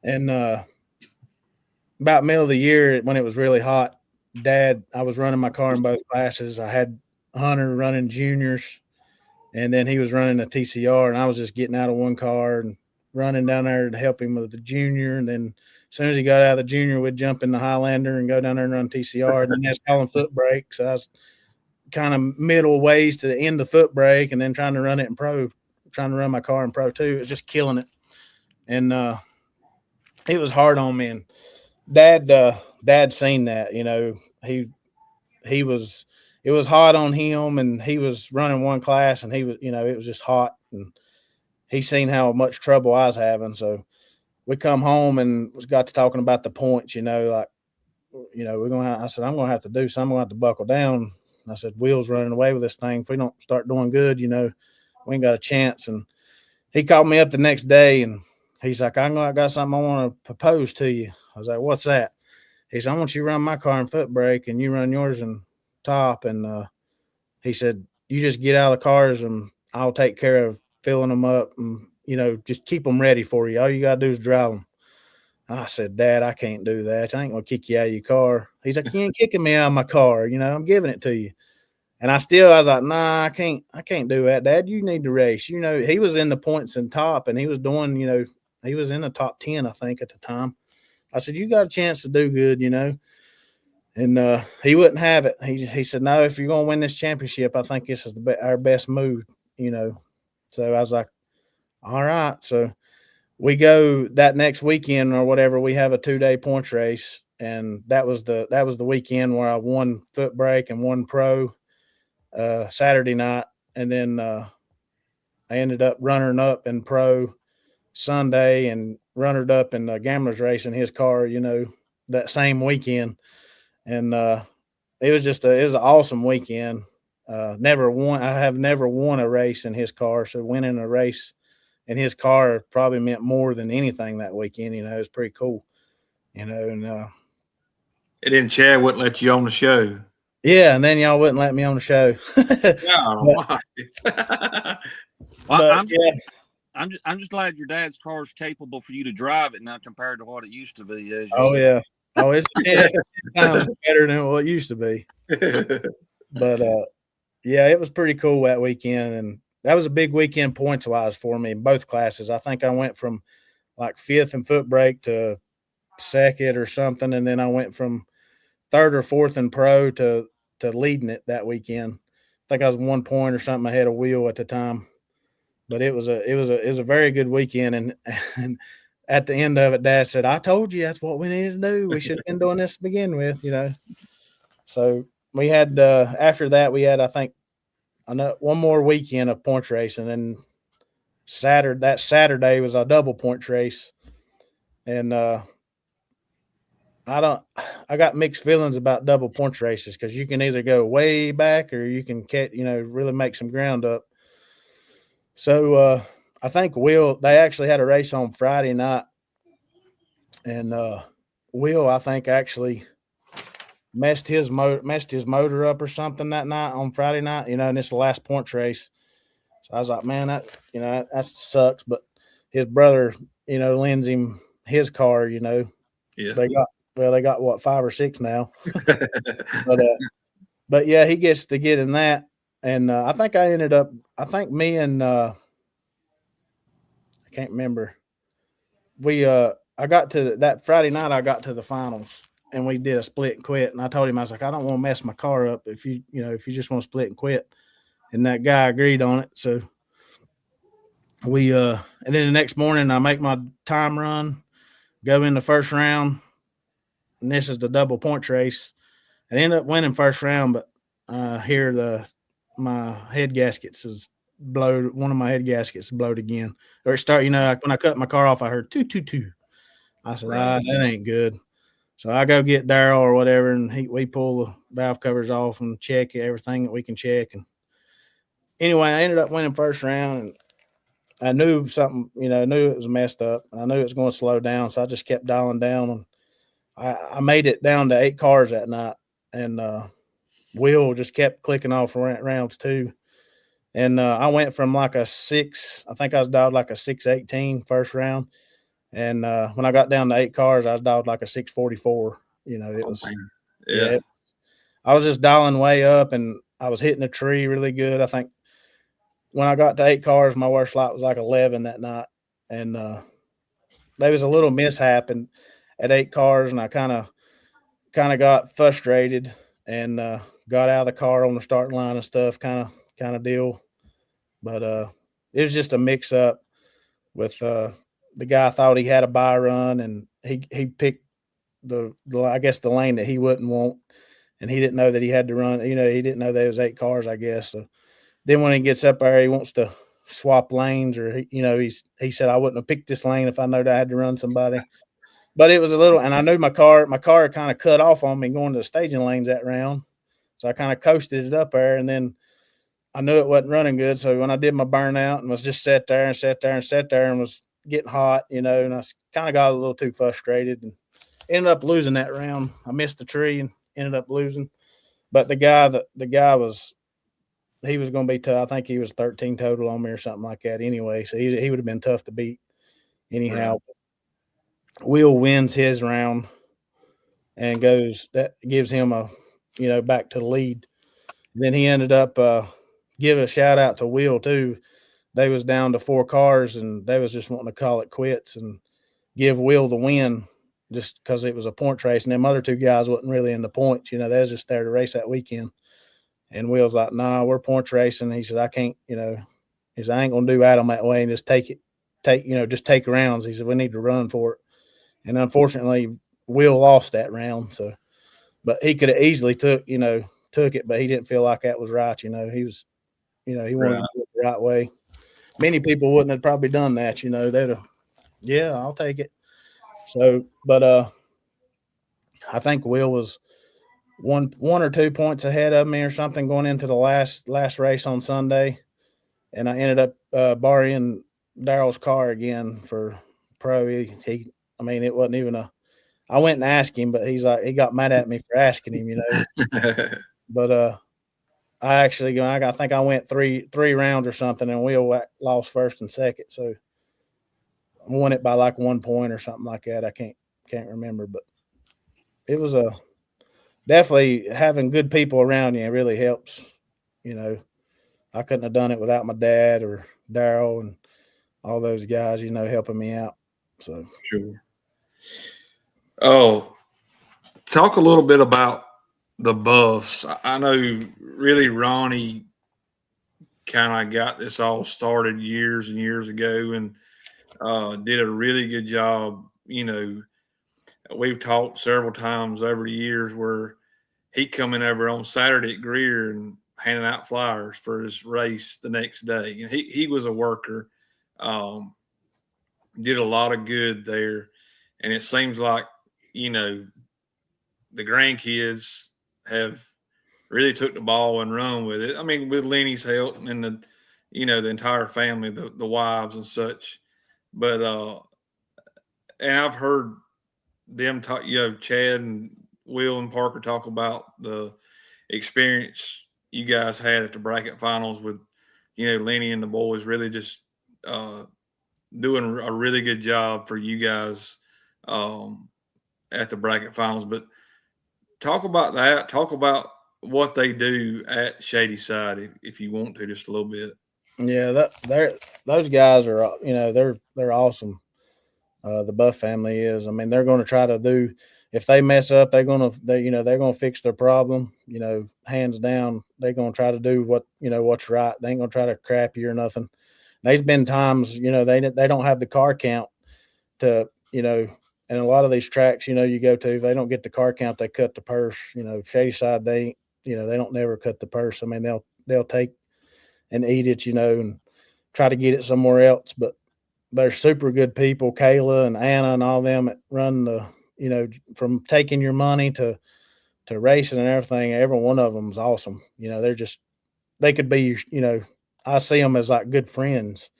And about middle of the year when it was really hot, I was running my car in both classes. I had Hunter running juniors, and then he was running a TCR, and I was just getting out of one car and running down there to help him with the junior. And then as soon as he got out of the junior, we'd jump in the Highlander and go down there and run TCR. And then that's calling foot brake. So I was kind of middle ways to the end of foot brake, and then trying to run it in pro, trying to run my car in pro too. It was just killing it. And it was hard on me. And Dad seen that, you know, it was hot on him, and he was running one class, and he was, you know, it was just hot, and he seen how much trouble I was having. So we come home and got to talking about the points, you know, like, you know, I said, I'm going to have to do something. I'm going to have to buckle down. And I said, Will's running away with this thing. If we don't start doing good, you know, we ain't got a chance. And he called me up the next day, and he's like, I got something I want to propose to you. I was like, what's that? He said, I want you to run my car in foot brake, and you run yours in top. And he said, you just get out of the cars, and I'll take care of filling them up, and, you know, just keep them ready for you. All you got to do is drive them. I said, Dad, I can't do that. I ain't going to kick you out of your car. He's like, you ain't kicking me out of my car. You know, I'm giving it to you. And I was like, nah, I can't do that, Dad. You need to race. You know, he was in the points and top, and he was doing, you know, he was in the top 10, I think, at the time. I said, you got a chance to do good, you know. And he wouldn't have it. He said, no, if you're going to win this championship, I think this is our best move, you know. So I was like, all right. So we go that next weekend or whatever. We have a 2-day points race, and that was the weekend where I won foot brake and won pro Saturday night, and then I ended up running up in pro Sunday and runnered up in the gamblers race in his car, you know, that same weekend. And it was an awesome weekend. I have never won a race in his car, so winning a race in his car probably meant more than anything that weekend. You know, it was pretty cool. and And then Chad wouldn't let you on the show. yeah, and then y'all wouldn't let me on the show. Oh, Well, yeah. I'm just glad your dad's car is capable for you to drive it now compared to what it used to be. As you Oh said. yeah. Oh, it's times better than what it used to be. But yeah, it was pretty cool that weekend, and that was a big weekend points wise for me in both classes. I think I went from like 5th in foot brake to 2nd or something, and then I went from 3rd or 4th in pro to leading it that weekend. I think I was 1 point or something ahead of Will at the time. But it was a very good weekend, and at the end of it, Dad said, "I told you that's what we needed to do. We should have been doing this to begin with, you know." So we had after that we had, I think, one more weekend of points racing, and Saturday was a double points race, and I got mixed feelings about double points races because you can either go way back or you can really make some ground up. So I think they actually had a race on Friday night, and Will, I think, actually messed his motor up or something that night on Friday night, and it's the last points race. So I was like, man, that sucks. But his brother, lends him his car, Yeah. They got what, 5 or 6 now. but yeah, he gets to get in that. And I think me and I can't remember. I got to that Friday night, I got to the finals, and we did a split and quit. And I told him, I was like, I don't want to mess my car up if you just want to split and quit. And that guy agreed on it. So we and then the next morning I make my time run, go in the first round, and this is the double points race. I end up winning first round, but here my head gaskets is blowed. One of my head gaskets blowed again. Or it started, when I cut my car off, I heard 222. I said, that ain't good. So I go get Daryl or whatever, and we pull the valve covers off and check everything that we can check. And anyway, I ended up winning first round, and I knew something, knew it was messed up. I knew it was going to slow down, so I just kept dialing down. And I made it down to 8 cars that night, and Will just kept clicking off rounds 2. And I went from like a 6, I think I was dialed like a 618 first round. And when I got down to 8 cars, I was dialed like a 644. It was, I was just dialing way up, and I was hitting a tree really good. I think when I got to 8 cars, my worst light was like 11 that night. And there was a little mishap at 8 cars, and I kind of got frustrated and got out of the car on the starting line and stuff, kind of deal. But it was just a mix up with the guy thought he had a buy run, and he picked the I guess the lane that he wouldn't want, and he didn't know that he had to run. He didn't know there was 8 cars, I guess. So then when he gets up there, he wants to swap lanes, or he said, I wouldn't have picked this lane if I knew that I had to run somebody. But it was a little, and I knew my car kind of cut off on me going to the staging lanes that round, so I kind of coasted it up there, and then I knew it wasn't running good. So when I did my burnout and was just sat there and was getting hot, and I kind of got a little too frustrated and ended up losing that round. I missed the tree and ended up losing. But the guy was going to be tough. I think he was 13 total on me or something like that anyway. So he would have been tough to beat anyhow. Right. Will wins his round and that gives him back to the lead. Then he ended up give a shout out to Will too. They was down to 4 cars, and they was just wanting to call it quits and give Will the win just because it was a points race. And them other 2 guys wasn't really in the points. They was just there to race that weekend. And Will's like, nah, we're points racing. He said, I can't, he said, I ain't going to do Adam that way and just just take rounds. He said, we need to run for it. And unfortunately, Will lost that round. So, but he could have easily took it, but he didn't feel like that was right. He was, he wanted to do it the right way. Many people wouldn't have probably done that. They'd have, yeah, I'll take it. So, but I think Will was one or 2 points ahead of me or something going into the last race on Sunday, and I ended up borrowing Daryl's car again for pro. I mean, it wasn't even I went and asked him, but he got mad at me for asking him, you know. But I think I went three rounds or something, and Will lost first and second. So I won it by like 1 point or something like that. I can't remember, but it was definitely having good people around you. It really helps. You know, I couldn't have done it without my dad or Daryl and all those guys, you know, helping me out. So Sure. Oh, talk a little bit about the Buffs. I know really Ronnie kind of got this all started years and years ago and did a really good job. You know, we've talked several times over the years where he coming over on Saturday at Greer and handing out flyers for his race the next day. And he was a worker, did a lot of good there. And it seems like, you know, the grandkids have really took the ball and run with it. I mean, with Lenny's help and the entire family, the wives and such. But and I've heard them talk, Chad and Will and Parker talk about the experience you guys had at the bracket finals with, Lenny and the boys really just doing a really good job for you guys at the bracket finals. But talk about that. Talk about what they do at Shady Side, if you want to, just a little bit. Yeah, those guys are, they're awesome. The Buff family is. I mean, they're going to try to do. If they mess up, they're going to fix their problem. Hands down, they're going to try to do what's right. They ain't going to try to crap you or nothing. There's been times, they don't have the car count to, and a lot of these tracks, you go to, if they don't get the car count, they cut the purse. Shady Side, they don't never cut the purse. I mean, they'll take and eat it, and try to get it somewhere else. But they're super good people, Kayla and Anna and all them that run the, from taking your money to racing and everything. Every one of them is awesome. They could be, I see them as like good friends,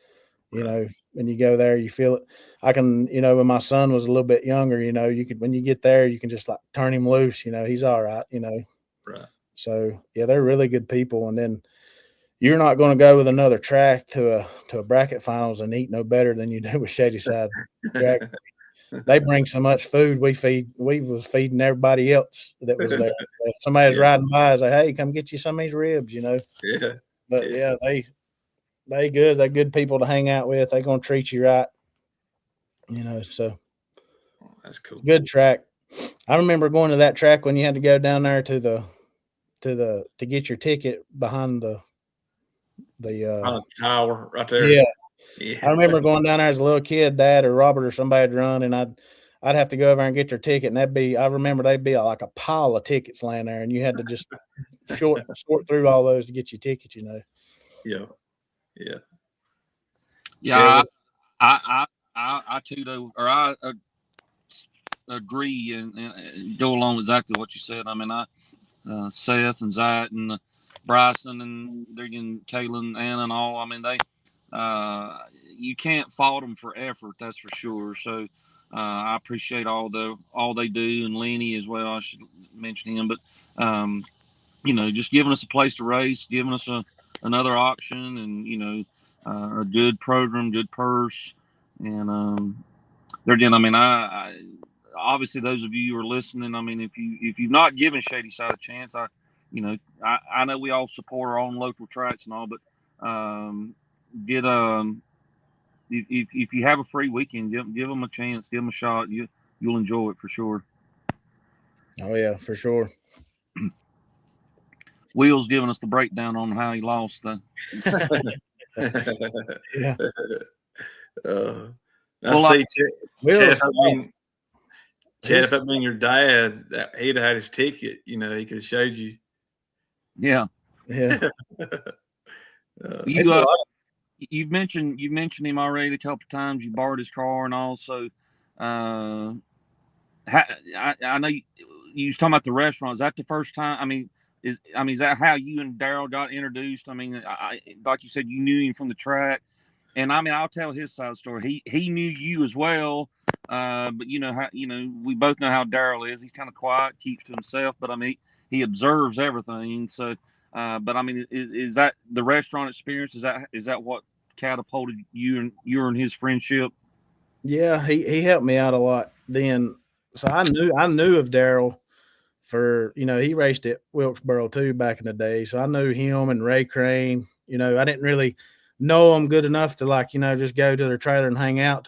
when you go there, you feel it. I can, when my son was a little bit younger, when you get there, you can just like turn him loose, he's all right, Right. So yeah, they're really good people. And then you're not going to go with another track to a bracket finals and eat no better than you do with Shady Side track. They bring so much food. We was feeding everybody else that was there. If somebody's riding by, I say, hey, come get you some of these ribs, Yeah. But yeah, they good. They're good people to hang out with. They're going to treat you right, so that's cool. Good track. I remember going to that track when you had to go down there to get your ticket behind the tower right there. Yeah. I remember going down there as a little kid, Dad or Robert or somebody would run, and I'd have to go over and get your ticket, and I remember they'd be like a pile of tickets laying there, and you had to just sort through all those to get your ticket, Yeah. I too though, or I agree and go along with exactly what you said. I mean, Seth and Zach and Bryson and they're getting Kaylin, Anna, and all. I mean, they you can't fault them for effort, that's for sure. So I appreciate all they do, and Lenny as well. I should mention him, but just giving us a place to race, giving us another option, and a good program, good purse, and they're again. I mean, I obviously those of you who are listening. I mean, if you've not given Shady Side a chance, I know we all support our own local tracks and all, but get if you have a free weekend, give them a chance, give them a shot. You'll enjoy it for sure. Oh yeah, for sure. Will's giving us the breakdown on how he lost. Yeah. I see, Chad, if that been your dad, he'd have had his ticket. He could have showed you. Yeah. You've mentioned him already a couple of times. You borrowed his car, and also, I know you was talking about the restaurant. Is that the first time? I mean, is that how you and Daryl got introduced? I mean, like you said, you knew him from the track, and I mean, I'll tell his side of the story. He knew you as well, But you know how we both know how Daryl is. He's kind of quiet, keeps to himself, but I mean he observes everything. So, but I mean, is that the restaurant experience? Is that what catapulted you and his friendship? Yeah, he helped me out a lot then. So I knew of Daryl for, he raced at Wilkesboro too back in the day. So I knew him and Ray Crane. I didn't really know them good enough to just go to their trailer and hang out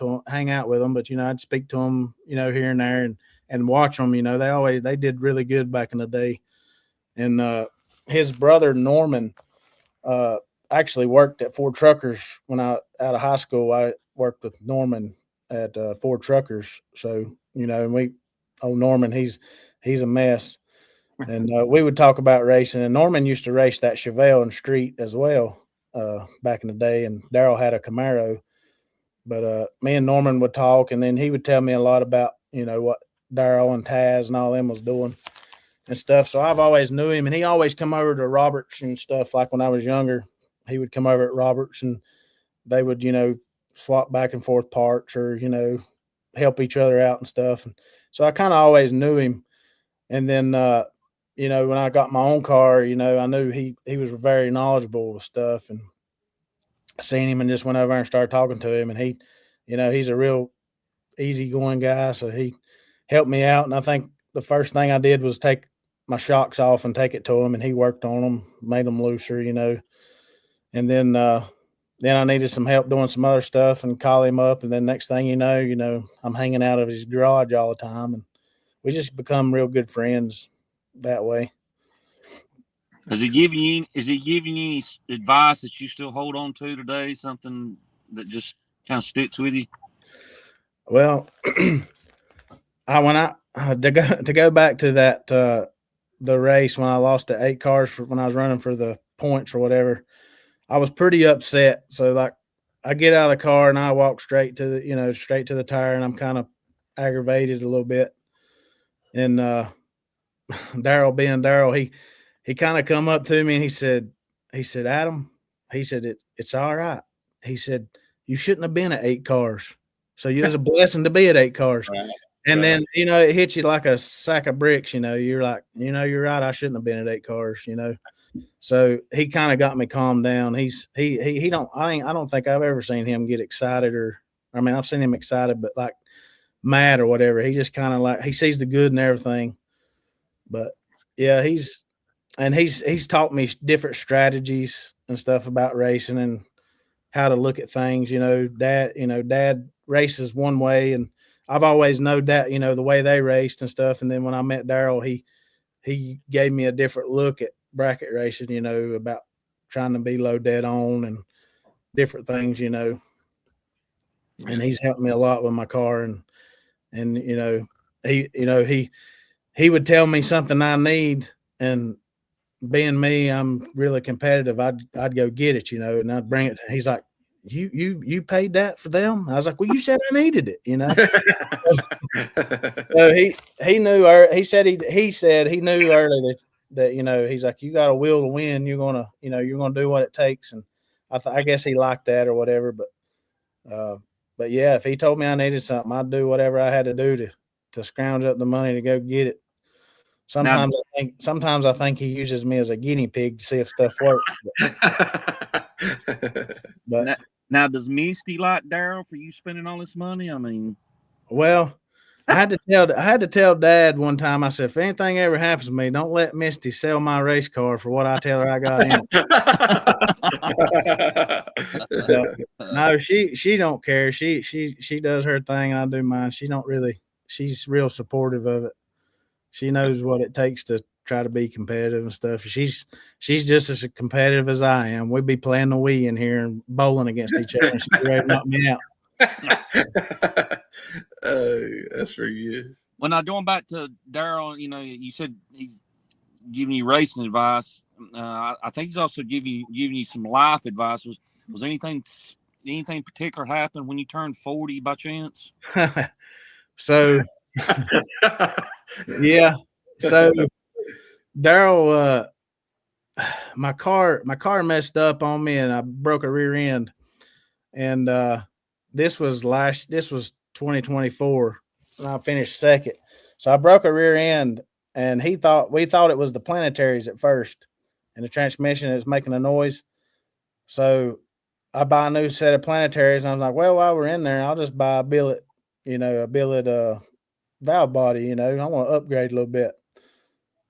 with them. But I'd speak to them, here and there and watch them. They did really good back in the day. And his brother Norman actually worked at Ford Truckers when I out of high school. I worked with Norman at Ford Truckers. So and Norman, he's a mess. And we would talk about racing. And Norman used to race that Chevelle and Street as well back in the day. And Daryl had a Camaro. But me and Norman would talk, and then he would tell me a lot about what Daryl and Taz and all them was doing and stuff. So I've always knew him, and he always come over to Roberts and stuff. Like when I was younger, he would come over at Roberts, and they would swap back and forth parts or help each other out and stuff. And so I kind of always knew him. And then when I got my own car, I knew he was very knowledgeable with stuff, and seen him and just went over and started talking to him. And he's a real easygoing guy, so he helped me out. And I think the first thing I did was take my shocks off and take it to him, and he worked on them, made them looser, And then I needed some help doing some other stuff and call him up. And then next thing you know, I'm hanging out of his garage all the time, and we just become real good friends that way. Is he giving you any advice that you still hold on to today? Something that just kind of sticks with you? Well, to go back to that the race when I lost the 8 cars when I was running for the points or whatever, I was pretty upset. So I get out of the car and I walk straight to the tire, and I'm kind of aggravated a little bit. And Daryl, being Daryl, he kind of come up to me and he said, Adam, he said, it's all right. He said, you shouldn't have been at 8 cars. So it was a blessing to be at 8 cars. Right. And then, it hits you like a sack of bricks, you're like, you're right. I shouldn't have been at 8 cars, So he kind of got me calmed down. I don't think I've ever seen him get excited I've seen him excited, but like mad or whatever. He just kind of he sees the good in everything. But yeah, he's taught me different strategies and stuff about racing and how to look at things. Dad races one way, and I've always known that, the way they raced and stuff. And then when I met Daryl, he gave me a different look at bracket racing, about trying to be low dead on and different things, and he's helped me a lot with my car. And he would tell me something I need, and being me, I'm really competitive. I'd go get it, and I'd bring it. He's like, you paid that for them? I was like, well, you said I needed it, So he knew. He said he knew early that he's like, you got a will to win. You're gonna do what it takes. And I guess he liked that or whatever. But yeah, if he told me I needed something, I'd do whatever I had to do to scrounge up the money to go get it. Sometimes I think he uses me as a guinea pig to see if stuff works. But now, does Misty like Daryl for you spending all this money? I mean, well, I had to tell Dad one time. I said, if anything ever happens to me, don't let Misty sell my race car for what I tell her I got in. No, she don't care. She does her thing. I do mine. She's real supportive of it. She knows what it takes to try to be competitive and stuff. She's just as competitive as I am. We'd be playing the Wii in here and bowling against each other, and she'd ready to knock me out. That's pretty good. Well, now going back to Daryl, you said he's giving you racing advice. I think he's also giving you some life advice. Was anything particular happen when you turned 40 by chance? So, yeah. So Daryl, my car messed up on me, and I broke a rear end. And this was 2024, and I finished second. So I broke a rear end, and we thought it was the planetaries at first, and the transmission is making a noise. So I buy a new set of planetaries, and I was like, well, while we're in there, I'll just buy a billet valve body. I want to upgrade a little bit.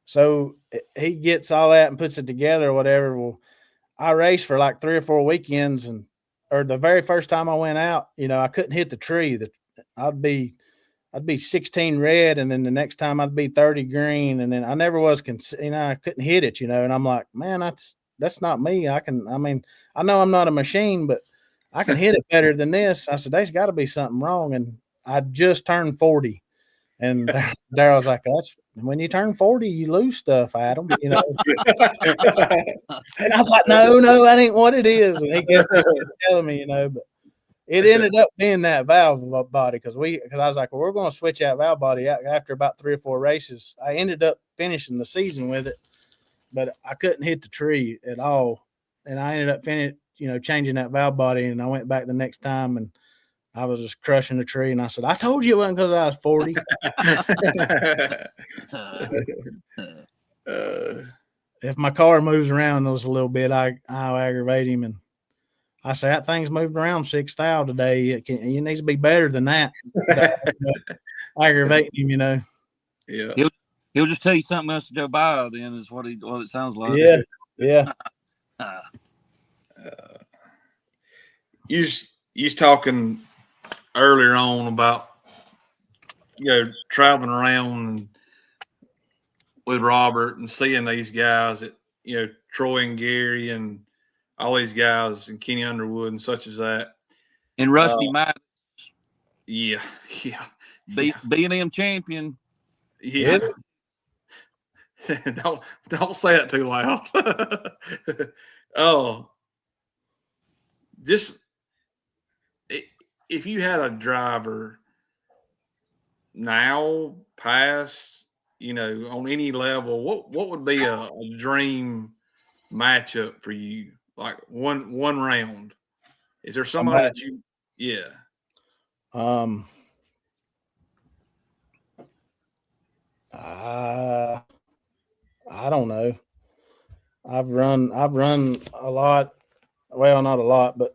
So he gets all that and puts it together or whatever. Well, I raced for like 3 or 4 weekends, or the very first time I went out, I couldn't hit the tree. I'd be 16 red, and then the next time I'd be 30 green, and then I never was I couldn't hit it, and I'm like, man, that's not me. I know I'm not a machine, but I can hit it better than this. I said, there's got to be something wrong, and I just turned 40, and Daryl's like, that's when you turn 40, you lose stuff, Adam. And I was like, no, that ain't what it is. And he kept telling me, but it ended up being that valve body because I was like, well, we're going to switch that valve body out after about 3 or 4 races. I ended up finishing the season with it, but I couldn't hit the tree at all. And I ended up changing that valve body, and I went back the next time, and I was just crushing the tree. And I said, I told you it wasn't because I was 40. If my car moves around just a little bit, I'll aggravate him. And I say, that thing's moved around 6,000 today. It needs to be better than that. Aggravating him, Yeah. He'll just tell you something else to go by. Then is what it sounds like. Yeah. You was talking earlier on about traveling around with Robert and seeing these guys at Troy and Gary and all these guys and Kenny Underwood and such as that. And Rusty Maddox. Yeah. B&M champion. Yeah. Don't say it too loud. Just if you had a driver now, past, on any level, what would be a dream matchup for you? Like one round. Is there somebody that you? Yeah. I don't know. I've run a lot. Well, not a lot, but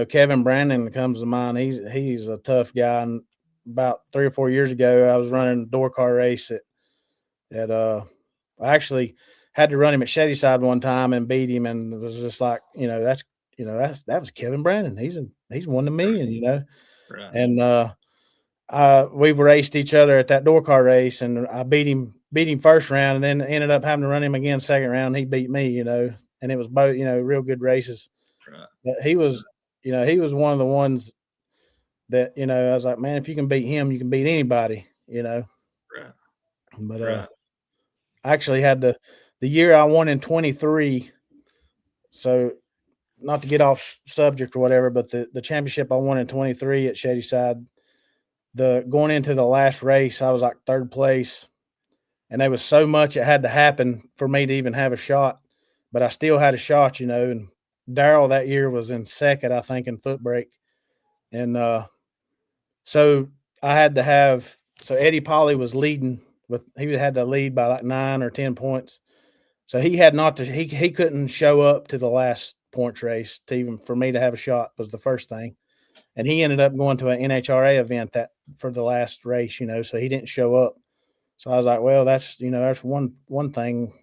Kevin Brandon comes to mind. He's a tough guy. And about 3 or 4 years ago, I was running a door car race I actually had to run him at Shadyside one time and beat him, and it was just like, that was Kevin Brandon. He's won the million, Right. And we've raced each other at that door car race, and I beat him first round, and then ended up having to run him again second round. He beat me, and it was both, real good races. Right. But he was one of the ones that, I was like, man, if you can beat him, you can beat anybody, Right. But right. I actually had the year I won in 23. So not to get off subject or whatever, but the championship I won in 23 at Shadyside, going into the last race, I was like 3rd place, and there was so much it had to happen for me to even have a shot, but I still had a shot, and Darrell that year was in 2nd, I think, in foot brake. And so I had to have – so Eddie Polly was leading he had to lead by like 9 or 10 points. So he had not to – he couldn't show up to the last points race to even for me to have a shot was the first thing. And he ended up going to an NHRA event for the last race, so he didn't show up. So I was like, well, that's, that's one thing,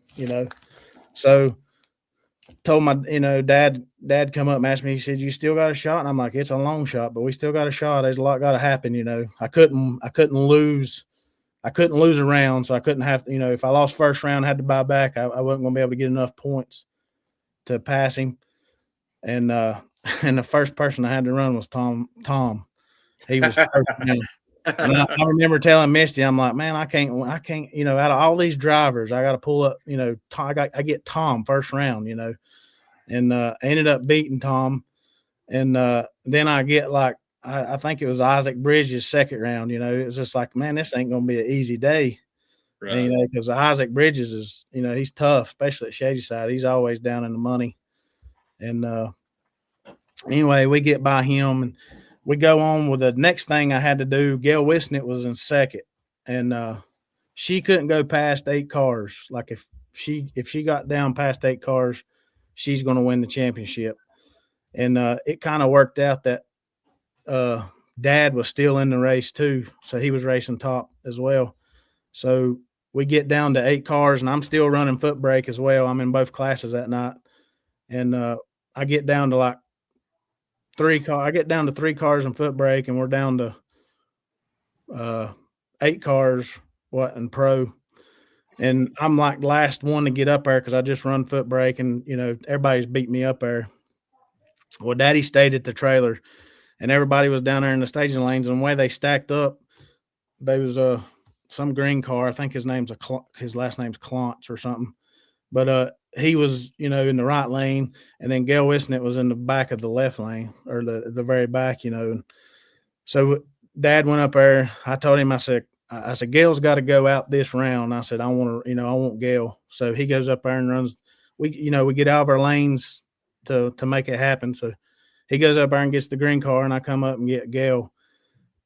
So told my, dad come up and asked me, he said, you still got a shot? And I'm like, it's a long shot, but we still got a shot. There's a lot got to happen, I couldn't lose a round, so I couldn't have, if I lost first round, I had to buy back. I wasn't going to be able to get enough points to pass him. And the first person I had to run was Tom. He was first round. And I remember telling Misty, I'm like, man, I can't, out of all these drivers, I got to pull up, I get Tom first round, and I ended up beating Tom. And then I get like, I think it was Isaac Bridges' second round, it was just like, man, this ain't going to be an easy day. Right. And, because Isaac Bridges is, he's tough, especially at Shadyside. He's always down in the money. And anyway, we get by him, and we go on with the next thing I had to do. Gail Wisnett was in second, and she couldn't go past 8 cars. Like if she got down past 8 cars, she's going to win the championship. And it kind of worked out that Dad was still in the race too, so he was racing top as well. So we get down to 8 cars, and I'm still running foot brake as well. I'm in both classes that night, and I get down to like 3 cars. I get down to 3 cars in foot brake, and we're down to 8 cars in pro. And I'm like last one to get up there because I just run foot brake, and everybody's beat me up there. Well, Daddy stayed at the trailer, and everybody was down there in the staging lanes. And the way they stacked up, there was some green car. I think his last name's Klontz or something. But he was, in the right lane, and then Gail Wisnett was in the back of the left lane, or the very back, And so Dad went up there. I told him, I said, Gail's got to go out this round. I said, I want Gail. So he goes up there and runs. We get out of our lanes to make it happen. So he goes up there and gets the green car, and I come up and get Gail.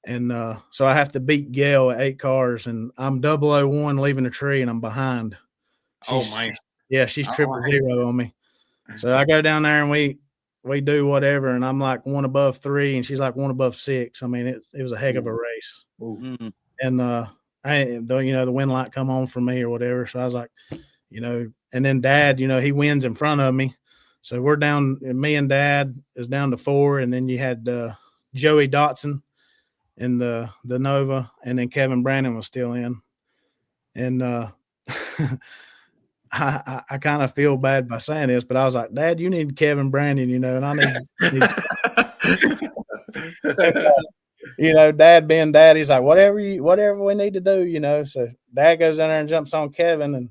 And so I have to beat Gail at 8 cars, and I'm 001 leaving the tree, and I'm behind. Man. Yeah, she's 000 on me. So I go down there and we do whatever, and I'm like 1 above 3, and she's like 1 above 6. I mean, it was a heck of a race. Mm-hmm. And the wind light come on for me or whatever. So I was like, and then Dad, he wins in front of me. So we're down, me and Dad is down to 4, and then you had Joey Dotson in the Nova, and then Kevin Brandon was still in. And I kind of feel bad by saying this, but I was like, Dad, you need Kevin Brandon, and I need Dad being Dad, he's like, whatever we need to do, So Dad goes in there and jumps on Kevin, and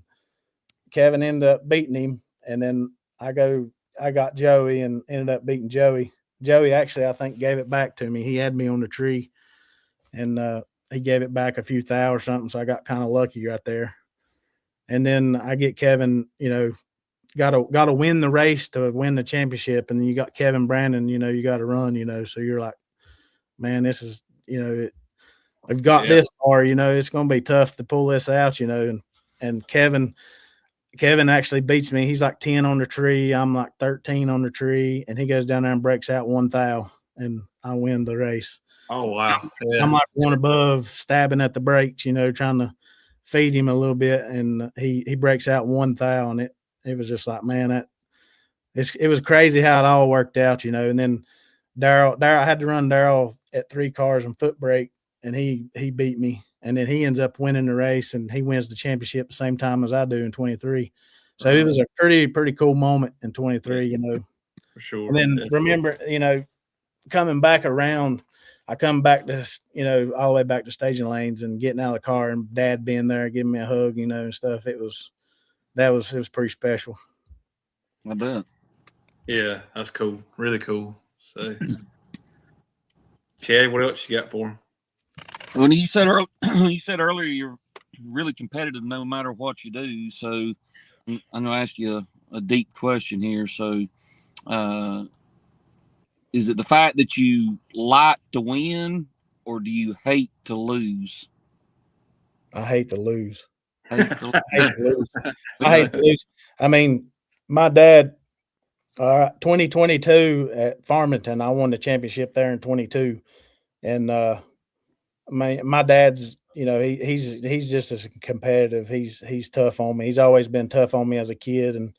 Kevin ended up beating him. And then I got Joey and ended up beating Joey. Joey actually, I think, gave it back to me. He had me on the tree, and he gave it back a few thou or something. So I got kind of lucky right there. And then I get Kevin, got to win the race to win the championship. And then you got Kevin Brandon, you got to run, So you're like, man, this is, we've got this far, it's going to be tough to pull this out, and Kevin actually beats me. He's like 10 on the tree. I'm like 13 on the tree, and he goes down there and breaks out 1 thou, and I win the race. Oh, wow. Yeah. I'm like 1 above, stabbing at the brakes, trying to feed him a little bit, and he breaks out 1 thou, and it was just like, man, it was crazy how it all worked out, and then Daryl, I had to run Daryl at 3 cars and foot brake, and he beat me, and then he ends up winning the race, and he wins the championship the same time as I do in 23. So it was a pretty cool moment in 23, For sure. And then remember, coming back around, I come back to, all the way back to staging lanes and getting out of the car, and Dad being there, giving me a hug, and stuff. It was pretty special. I bet. Yeah, that's cool. Really cool. So, Chad, what else you got for him? Well, you said earlier you're really competitive no matter what you do. So I'm going to ask you a deep question here. So is it the fact that you like to win, or do you hate to lose? I hate to lose. I hate to lose. I mean, my dad, 2022 at Farmington, I won the championship there in 22. And my dad's, he's just as competitive. He's tough on me. He's always been tough on me as a kid, and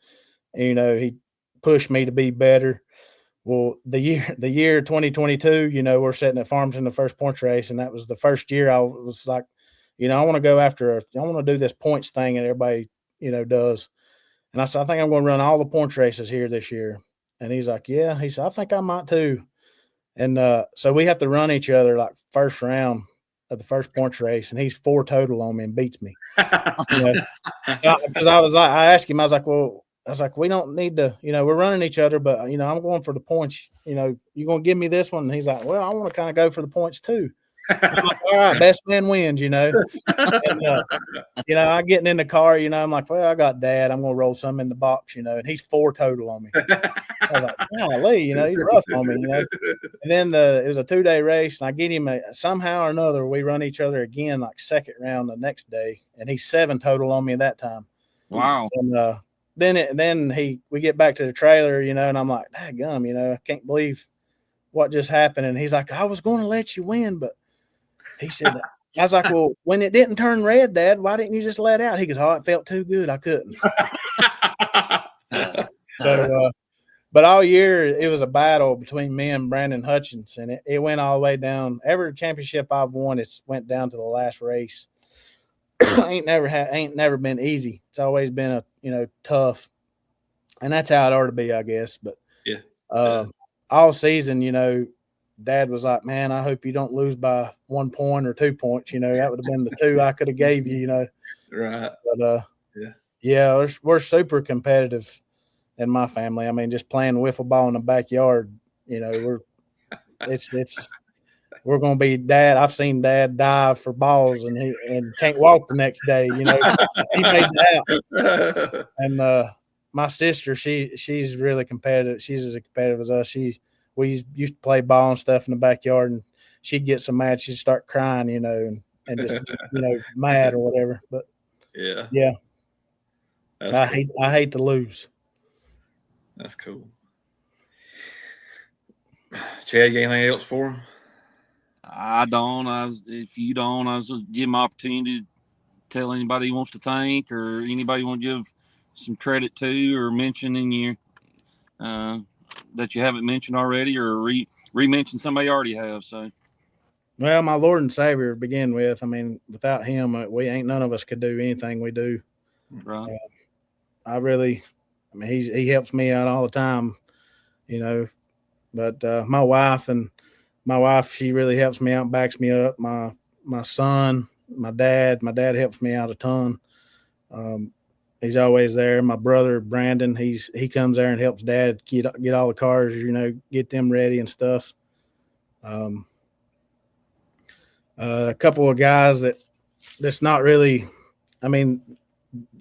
he pushed me to be better. Well, the year 2022, we're sitting at Farmington the first points race, and that was the first year I was like, I want to go after I want to do this points thing that everybody does. And I said, I think I'm going to run all the points races here this year. And he's like, yeah. He said, I think I might too. And so we have to run each other like first round of the first points race, and he's 4 total on me and beats me. Because I asked him, I was like, we don't need to, we're running each other, but I'm going for the points. You going to give me this one? And he's like, well, I want to kind of go for the points too. I'm like, all right, best man wins, And, I'm getting in the car, I'm like, well, I got Dad. I'm going to roll some in the box, and he's 4 total on me. I was like, golly, he's rough on me, And then it was a 2-day race, and I get him somehow or another. We run each other again, like second round the next day, and he's 7 total on me that time. Wow. And then we get back to the trailer, and I'm like, daggum, I can't believe what just happened. And he's like, I was going to let you win, but he said, I was like, well, when it didn't turn red, Dad, why didn't you just let out? He goes, oh, it felt too good. I couldn't. But all year it was a battle between me and Brandon Hutchins, and it went all the way down. Every championship I've won, it's went down to the last race. ain't never been easy. It's always been tough, and that's how it ought to be, I guess. But all season, Dad was like, man, I hope you don't lose by 1 point or 2 points. That would have been the 2 I could have gave you. Right. But yeah, we're super competitive in my family. I mean, just playing wiffle ball in the backyard, we're going to be Dad. I've seen Dad dive for balls and can't walk the next day. He made it out. And my sister, she's really competitive. She's as competitive as us. We used to play ball and stuff in the backyard, and she'd get so mad she'd start crying, and just mad or whatever. But yeah, I hate to lose. That's cool. Chad, you got anything else for him? I don't. If you don't, I was give him opportunity to tell anybody he wants to thank or anybody you want to give some credit to or mention in your that you haven't mentioned already or re-mention somebody you already have. So, well, my Lord and Savior to begin with. I mean, without him, none of us could do anything we do. Right. He helps me out all the time, but my wife, she really helps me out and backs me up. My son, my dad helps me out a ton. He's always there. My brother, Brandon, he comes there and helps Dad get all the cars, get them ready and stuff. A couple of guys that's not really,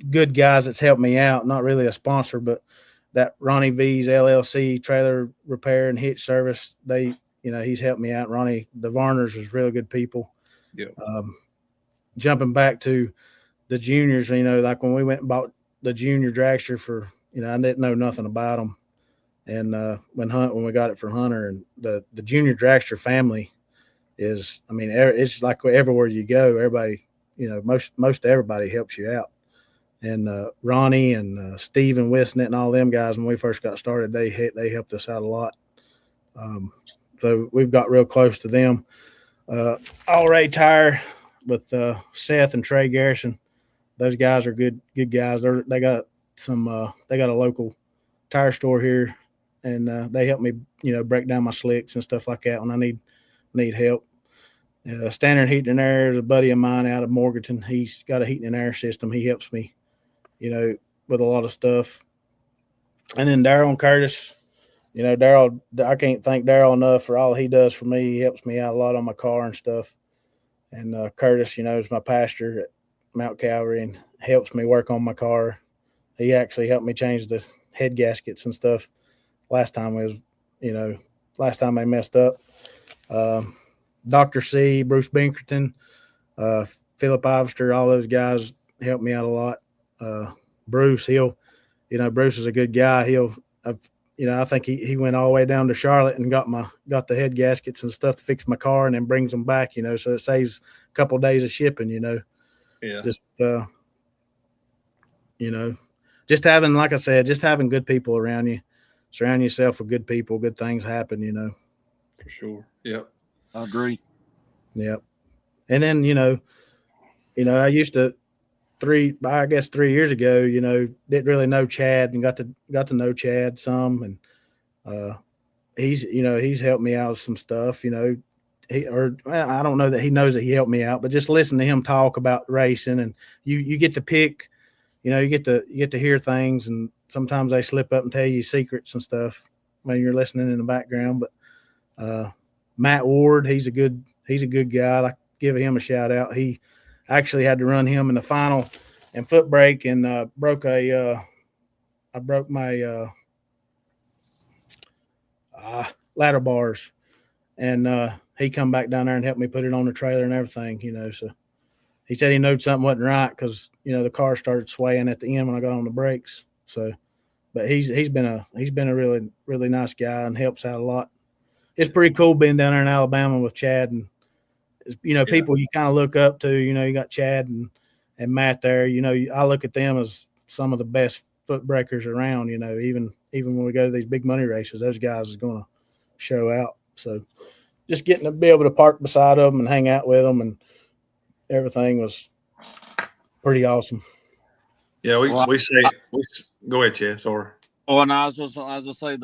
good guys that's helped me out, not really a sponsor, but that Ronnie V's LLC trailer repair and hitch service, he's helped me out. Ronnie, the Varners is really good people. Yeah. Jumping back to the juniors, like when we went and bought the junior dragster for, I didn't know nothing about them. And when we got it for Hunter, and the junior dragster family is, it's like everywhere you go, everybody, most everybody helps you out. And Ronnie and Steven Wisnett and all them guys, when we first got started, they helped us out a lot. So we've got real close to them. All Ray Tire with Seth and Trey Garrison. Those guys are good guys. They got a local tire store here, and they help me, break down my slicks and stuff like that when I need help. Standard Heating and Air is a buddy of mine out of Morganton. He's got a heating and air system. He helps me, with a lot of stuff. And then Daryl and Curtis, Daryl, I can't thank Daryl enough for all he does for me. He helps me out a lot on my car and stuff. And Curtis, is my pastor at Mount Calvary and helps me work on my car. He actually helped me change the head gaskets and stuff last time they messed up. Dr. C, Bruce Binkerton, Philip Ivester, all those guys helped me out a lot. Bruce, Bruce is a good guy. I think he went all the way down to Charlotte and got the head gaskets and stuff to fix my car and then brings them back, so it saves a couple of days of shipping, Yeah. Just having, like I said, just having good people around you. Surround yourself with good people, good things happen, For sure. Yep. I agree. Yep. And then, I used to 3 years ago, didn't really know Chad and got to know Chad some. And he's helped me out with some stuff, I don't know that he knows that he helped me out, but just listen to him talk about racing, and you get to pick, you get to hear things, and sometimes they slip up and tell you secrets and stuff when you're listening in the background. But Matt Ward, he's a good he's a good guy. I like to give him a shout out. He actually had to run him in the final and foot brake and I broke my ladder bars, and he come back down there and helped me put it on the trailer and everything. So he said he knew something wasn't right because the car started swaying at the end when I got on the brakes. So, but he's been a really really nice guy and helps out a lot. It's pretty cool being down there in Alabama with Chad and people you kind of look up to. You got Chad and Matt there. I look at them as some of the best foot breakers around. Even when we go to these big money races, those guys is going to show out. So just getting to be able to park beside them and hang out with them and everything was pretty awesome. Yeah, we go ahead, Chad. Sorry. Oh, and I was just say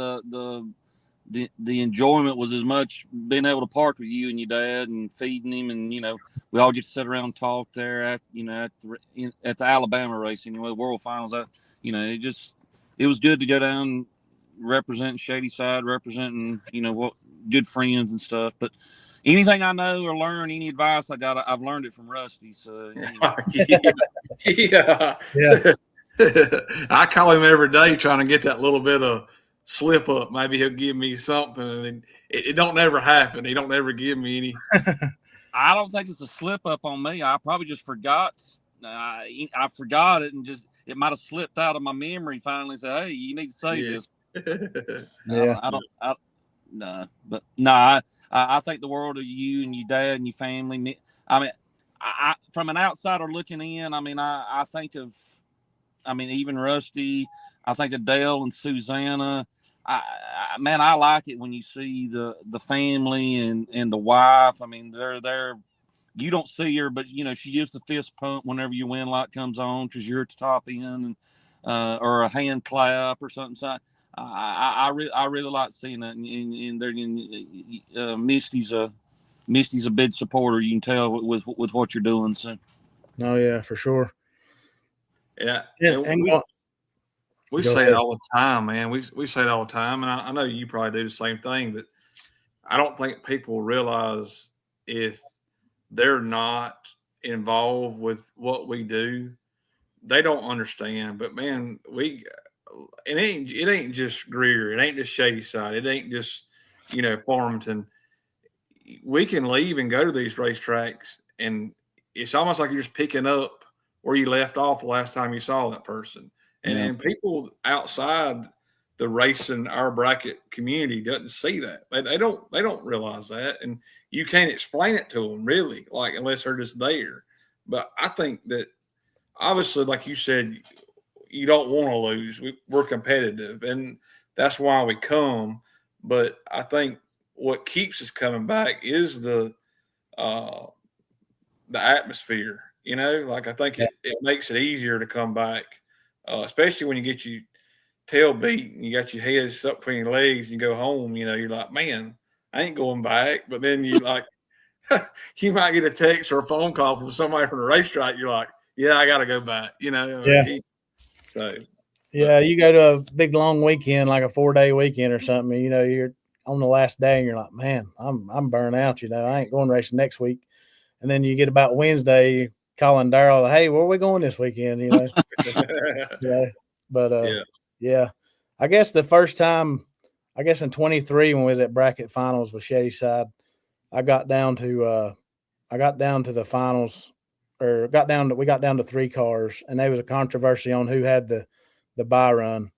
the enjoyment was as much being able to park with you and your dad and feeding him, and we all get to sit around and talk there at the Alabama race, the World Finals. It was good to go down representing Shady Side, representing what good friends and stuff. But anything I know or learn, any advice I got, I've learned it from Rusty. So yeah. I call him every day trying to get that little bit of slip up. Maybe he'll give me something, and it don't never happen. He don't ever give me any. I don't think it's a slip up on me. I probably just forgot. I forgot it, and just it might have slipped out of my memory. Finally, say, "Hey, you need to say this." Yeah, I think the world of you and your dad and your family. I mean, I from an outsider looking in, I think of, even Rusty. I think of Dale and Susanna. I like it when you see the family and the wife. They're there. You don't see her, but she gives the fist pump whenever your win light comes on because you're at the top end, and or a hand clap or something. So I really like seeing that. And there, Misty's a big supporter. You can tell with what you're doing. So. Oh yeah, for sure. Yeah, and we say it all the time, man. We say it all the time, and I know you probably do the same thing. But I don't think people realize if they're not involved with what we do, they don't understand. But man, it ain't just Greer, it ain't just Shady Side, it ain't just Farmington. We can leave and go to these racetracks, and it's almost like you're just picking up where you left off the last time you saw that person. And people outside the racing our bracket community doesn't see that. They don't realize that, and you can't explain it to them really, like unless they're just there. But I think that obviously, like you said, you don't want to lose. We're competitive, and that's why we come. But I think what keeps us coming back is the atmosphere. Like I think it makes it easier to come back, especially when you get your tail beat and you got your head up between your legs and you go home. You're like, man, I ain't going back. But then you like, you might get a text or a phone call from somebody from the racetrack. You're like, yeah, I got to go back. Yeah. So. Yeah, you go to a big long weekend, like a 4-day weekend or something. You're on the last day, and you're like, man, I'm burnt out. I ain't going racing next week. And then you get about Wednesday, calling Darryl, hey, where are we going this weekend? But yeah, I guess the first time, in 23 when we was at bracket finals with Shady Side, we got down to the finals, or we got down to 3 cars, and there was a controversy on who had the buy run.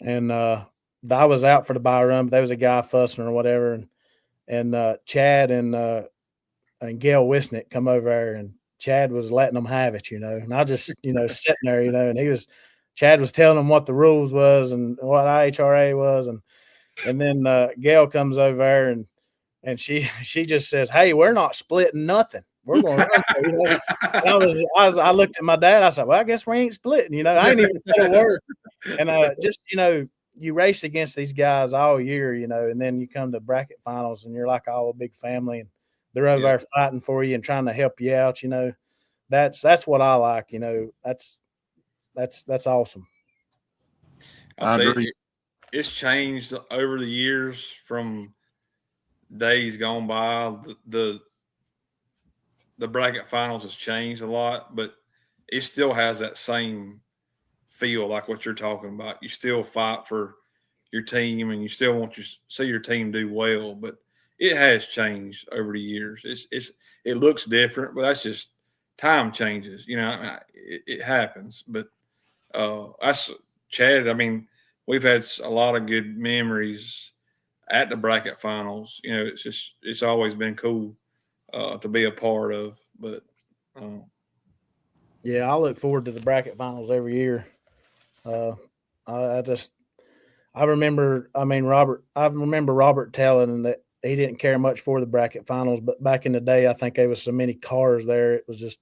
And I was out for the buy run, but there was a guy fussing or whatever, and Chad and Gail Wisnick come over there, and Chad was letting them have it, and I just, sitting there, and Chad was telling them what the rules was and what IHRA was. And then Gail comes over there and she just says, hey, we're not splitting nothing. We're going to run. I looked at my dad. I said, well, I guess we ain't splitting. I ain't even said a word. And just, you race against these guys all year, and then you come to bracket finals and you're like all a big family, and they're over there fighting for you and trying to help you out. That's what I like. That's awesome. I agree. It's changed over the years from days gone by. The the bracket finals has changed a lot, but it still has that same feel like what you're talking about. You still fight for your team and you still want to see your team do well, but it has changed over the years. It looks different, but that's just time changes. You know, it happens. But that's Chad. I mean, we've had a lot of good memories at the bracket finals. You know, it's always been cool to be a part of. But yeah, I look forward to the bracket finals every year. I remember. I mean, I remember Robert telling that he didn't care much for the bracket finals, but back in the day, I think there was so many cars there. It was just.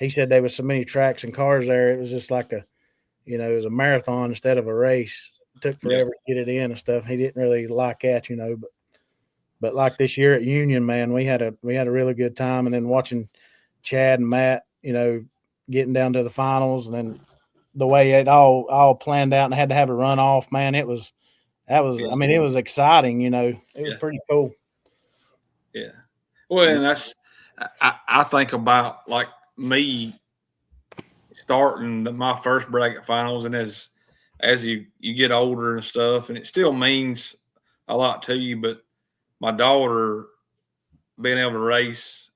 He said there was so many tracks and cars there. It was just like it was a marathon instead of a race. It took forever to get it in and stuff. He didn't really like that, but like this year at Union, man, we had a really good time. And then watching Chad and Matt, getting down to the finals, and then the way it all planned out and had to have a runoff, man, it was I mean, it was exciting. It was pretty cool. Yeah. Well, and that's I think about like me starting my first bracket finals, and as you get older and stuff, and it still means a lot to you, but my daughter being able to race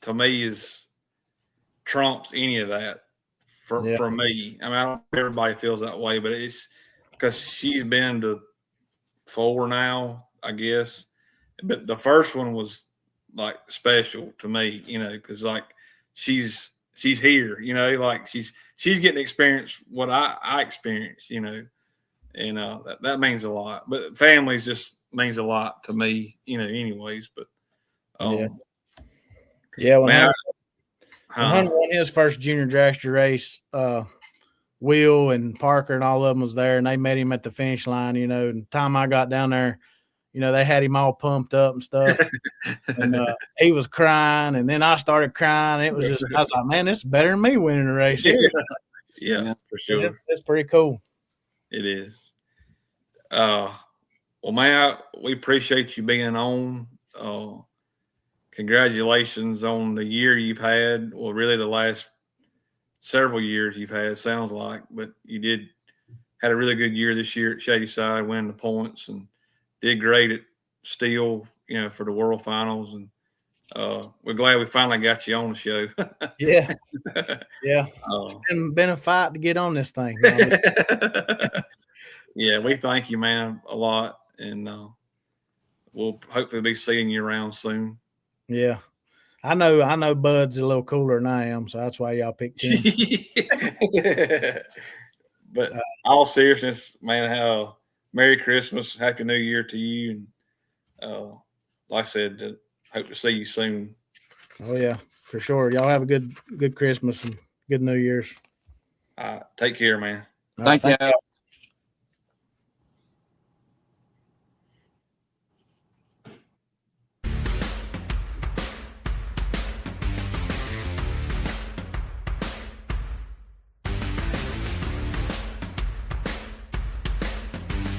to me is trumps any of that for me. I mean, I don't know if everybody feels that way, but it's because she's been to 4 now, I guess. But the first one was like special to me, because like she's here, like she's getting to experience what I experienced, and that means a lot. But families just means a lot to me, anyways. But when Hunter won his first junior dragster race, Will and Parker and all of them was there, and they met him at the finish line. And the time I got down there, they had him all pumped up and stuff. And he was crying, and then I started crying. It was just, I was like, man, this is better than me winning a race. Yeah, for sure. It's pretty cool. It is. Well, man, we appreciate you being on. Congratulations on the year you've had. Well, really the last several years you've had, sounds like, but you had a really good year this year at Shadyside, winning the points, and did great at Steel, for the World Finals. And we're glad we finally got you on the show. Yeah. It's been a fight to get on this thing. Yeah, we thank you, man, a lot. And we'll hopefully be seeing you around soon. Yeah. I know Bud's a little cooler than I am, so that's why y'all picked him. But all seriousness, man, Merry Christmas, Happy New Year to you, and like I said, hope to see you soon. Oh yeah, for sure. Y'all have a good Christmas and good New Year's. Take care, man. Thank you.